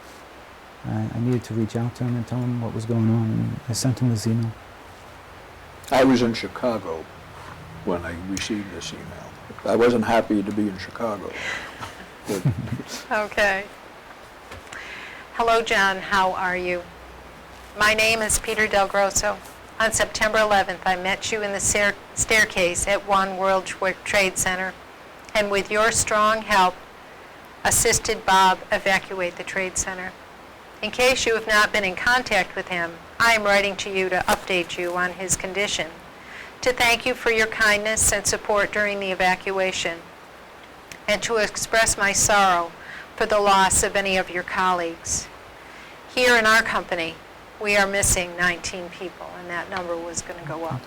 I needed to reach out to him and tell him what was going on, and I sent him this email. I was in Chicago when I received this email. I wasn't happy to be in Chicago. But Okay. Hello, John. How are you? My name is Peter DelGrosso. On September 11th, I met you in the staircase at One World Trade Center, and with your strong help, assisted Bob evacuate the trade center. In case you have not been in contact with him, I am writing to you to update you on his condition, to thank you for your kindness and support during the evacuation, and to express my sorrow for the loss of any of your colleagues. Here in our company, we are missing 19 people, and that number was going to go up.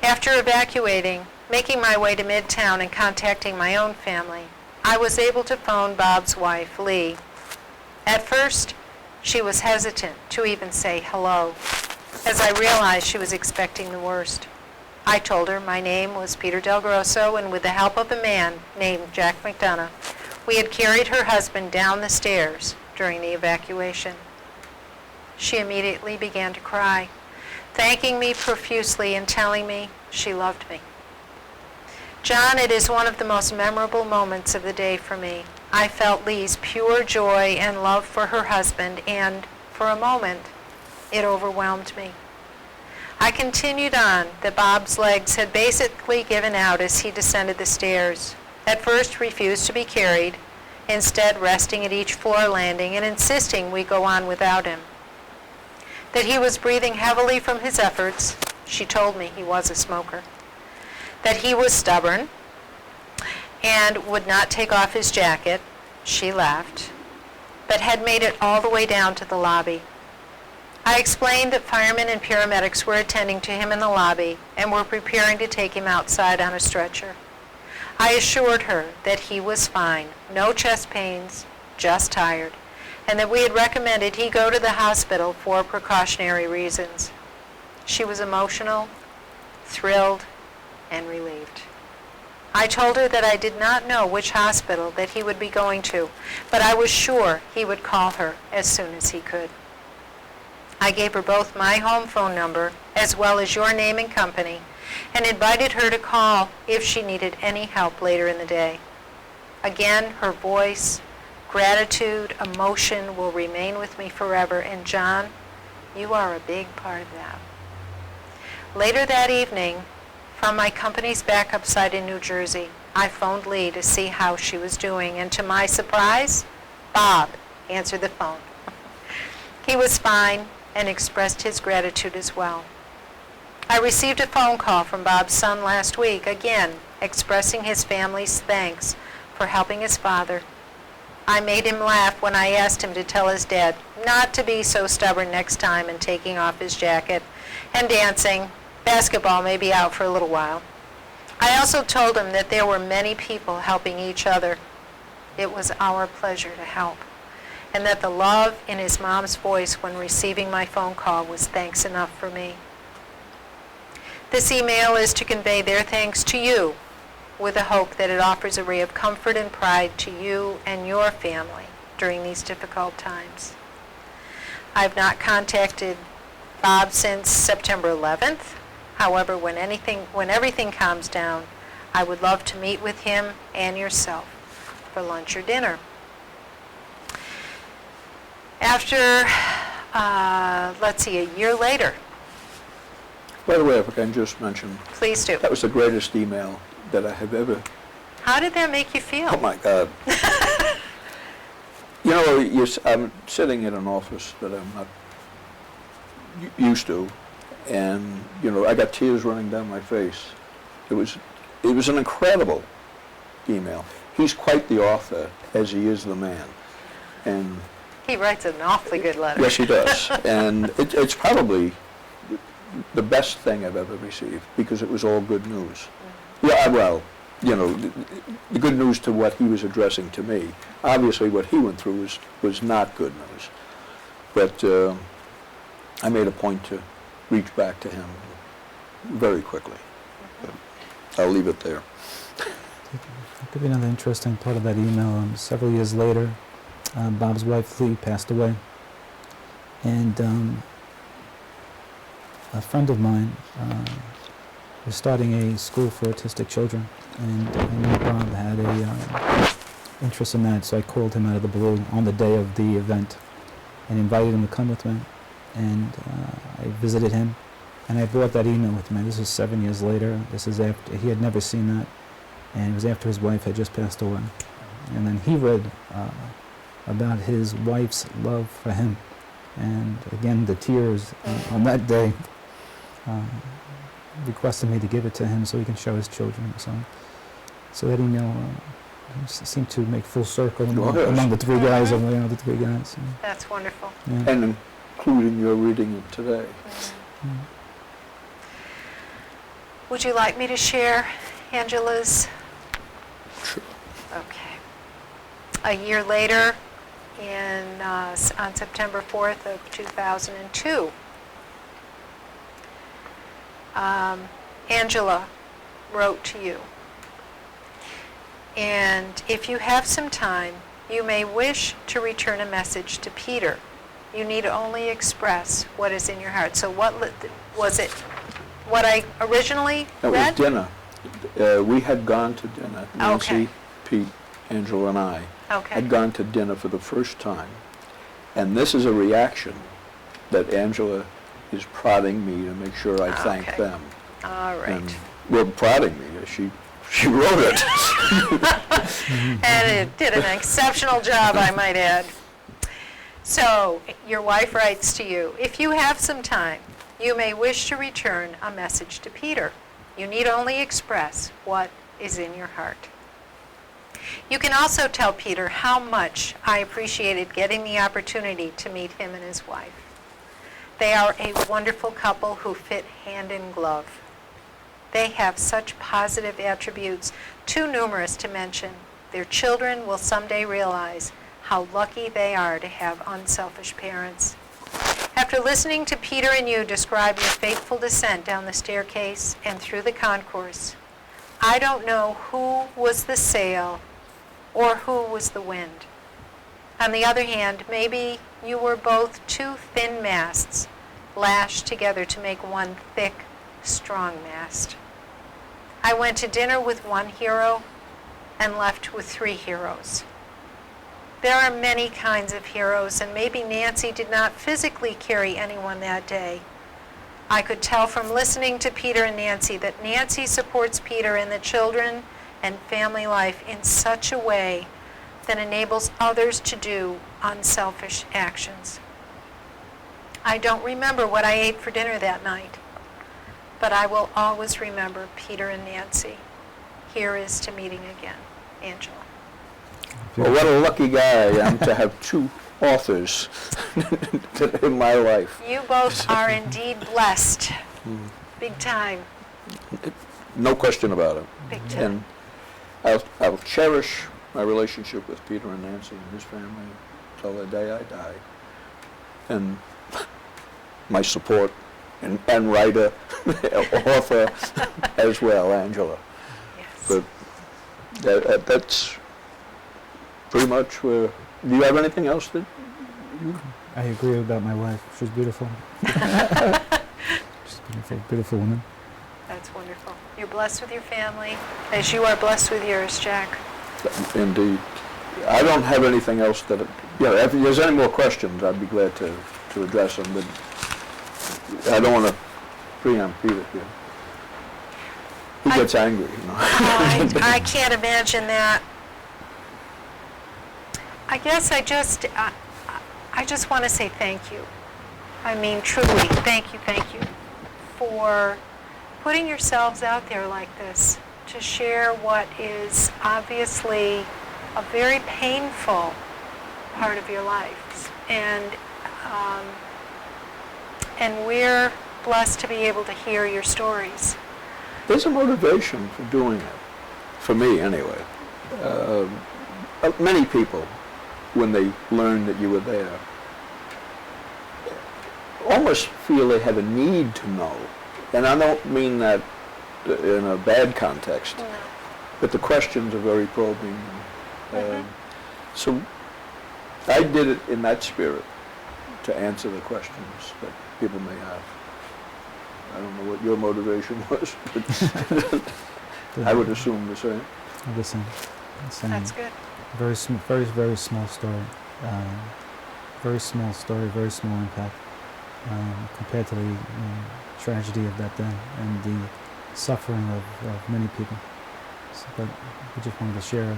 After evacuating, making my way to Midtown and contacting my own family, I was able to phone Bob's wife, Lee. At first, she was hesitant to even say hello, as I realized she was expecting the worst. I told her my name was Peter DelGrosso, and with the help of a man named Jack McDonough, we had carried her husband down the stairs during the evacuation. She immediately began to cry, thanking me profusely and telling me she loved me. John, it is one of the most memorable moments of the day for me. I felt Lee's pure joy and love for her husband, and for a moment, it overwhelmed me. I continued on that Bob's legs had basically given out as he descended the stairs. At first refused to be carried, instead resting at each floor landing and insisting we go on without him. That he was breathing heavily from his efforts. She told me he was a smoker. That he was stubborn and would not take off his jacket. She laughed, but had made it all the way down to the lobby. I explained that firemen and paramedics were attending to him in the lobby and were preparing to take him outside on a stretcher. I assured her that he was fine, no chest pains, just tired, and that we had recommended he go to the hospital for precautionary reasons. She was emotional, thrilled, and relieved. I told her that I did not know which hospital that he would be going to, but I was sure he would call her as soon as he could. I gave her both my home phone number as well as your name and company, and invited her to call if she needed any help later in the day. Again, her voice, gratitude, emotion will remain with me forever, and John, you are a big part of that. Later that evening, from my company's backup site in New Jersey, I phoned Lee to see how she was doing, and to my surprise, Bob answered the phone. He was fine and expressed his gratitude as well. I received a phone call from Bob's son last week, again expressing his family's thanks for helping his father. I made him laugh when I asked him to tell his dad not to be so stubborn next time in taking off his jacket and dancing. Basketball may be out for a little while. I also told him that there were many people helping each other. It was our pleasure to help, and that the love in his mom's voice when receiving my phone call was thanks enough for me. This email is to convey their thanks to you with the hope that it offers a ray of comfort and pride to you and your family during these difficult times. I've not contacted Bob since September 11th. However, when everything calms down, I would love to meet with him and yourself for lunch or dinner. After, let's see, a year later. By the way, if I can just mention, Please do. that was the greatest email that I have ever. How did that make you feel? Oh my God. You know, I'm sitting in an office that I'm not used to, and you know, I got tears running down my face. It was an incredible email. He's quite the author, as he is the man, and He writes an awfully good letter. yes, he does. And it's probably the best thing I've ever received, because it was all good news. Yeah, well, you know, the good news to what he was addressing to me. Obviously, what he went through was not good news. But I made a point to reach back to him very quickly. I'll leave it there. I'll give you another interesting part of that email. Several years later, Bob's wife, Lee, passed away. And a friend of mine was starting a school for autistic children. And I knew Bob had a interest in that, so I called him out of the blue on the day of the event and invited him to come with me. And I visited him, and I brought that email with me. This was 7 years later. This is after he had never seen that, and it was after his wife had just passed away. And then he read about his wife's love for him, and again the tears on that day requested me to give it to him so he can show his children. So that email seemed to make full circle among the three guys. The three guys. That's wonderful. Yeah. And including your reading it today. Mm. Would you like me to share Angela's? Sure. Okay. A year later, on September 4th of 2002, Angela wrote to you. And if you have some time, you may wish to return a message to Peter. You need only express what is in your heart. So what was it? What I originally read? That was dinner. We had gone to dinner. Nancy, Okay. Pete, Angela, and I Okay. had gone to dinner for the first time. And this is a reaction that Angela is prodding me to make sure I thank Okay. them. All right. And well, prodding me. She wrote it. And it did an exceptional job, I might add. So, your wife writes to you, if you have some time, you may wish to return a message to Peter. You need only express what is in your heart. You can also tell Peter how much I appreciated getting the opportunity to meet him and his wife. They are a wonderful couple who fit hand in glove. They have such positive attributes, too numerous to mention. Their children will someday realize how lucky they are to have unselfish parents. After listening to Peter and you describe your fateful descent down the staircase and through the concourse, I don't know who was the sail or who was the wind. On the other hand, maybe you were both two thin masts lashed together to make one thick, strong mast. I went to dinner with one hero and left with three heroes. There are many kinds of heroes, and maybe Nancy did not physically carry anyone that day. I could tell from listening to Peter and Nancy that Nancy supports Peter and the children and family life in such a way that enables others to do unselfish actions. I don't remember what I ate for dinner that night, but I will always remember Peter and Nancy. Here is to meeting again. Angela. Well, what a lucky guy I am to have two authors in my life. You both are indeed blessed. Big time. No question about it. Big time. And I'll cherish my relationship with Peter and Nancy and his family till the day I die. And my support and writer, author as well, Angela. Yes. But that's pretty much where. Do you have anything else that? I agree about my wife. She's beautiful. She's a beautiful, beautiful woman. That's wonderful. You're blessed with your family, as you are blessed with yours, Jack. Indeed. I don't have anything else that. If there's any more questions, I'd be glad to address them. But I don't want to preempt Peter here. He gets angry, you know. I can't imagine that. I guess I just want to say thank you. I mean, truly, thank you for putting yourselves out there like this to share what is obviously a very painful part of your lives. And we're blessed to be able to hear your stories. There's a motivation for doing it, for me anyway. Many people, when they learn that you were there, almost feel they have a need to know. And I don't mean that in a bad context, No. but the questions are very probing. So I did it in that spirit to answer the questions that people may have. I don't know what your motivation was, but I would assume the same. The same. That's good. Very small story. Very small story, very small impact compared to the tragedy of that day and the suffering of many people. But we just wanted to share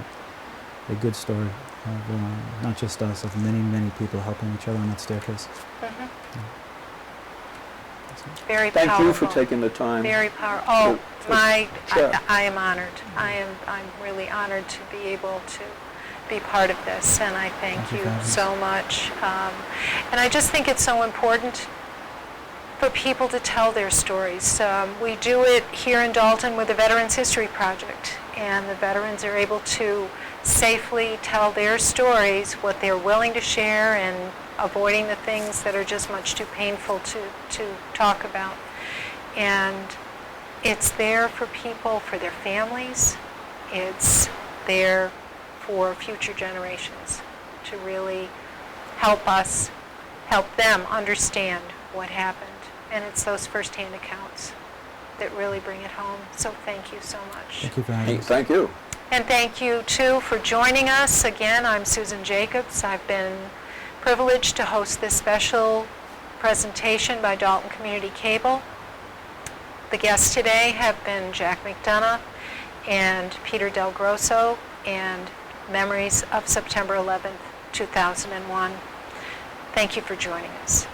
a good story of not just us, of many, many people helping each other on that staircase. Mm-hmm. Very Thank powerful. you for taking the time. Very powerful. Oh, to chat. I am honored. I'm really honored to be able to be part of this, and I thank you so much. And I just think it's so important for people to tell their stories. We do it here in Dalton with the Veterans History Project, and the veterans are able to safely tell their stories, what they're willing to share, and avoiding the things that are just much too painful to talk about. And it's there for people, for their families. It's there for future generations to really help them understand what happened. And it's those firsthand accounts that really bring it home. So thank you so much. Thank you for having us. Thank you. And thank you, too, for joining us. Again, I'm Susan Jacobs. I've been privileged to host this special presentation by Dalton Community Cable. The guests today have been Jack McDonough and Peter DelGrosso, and Memories of September 11th, 2001. Thank you for joining us.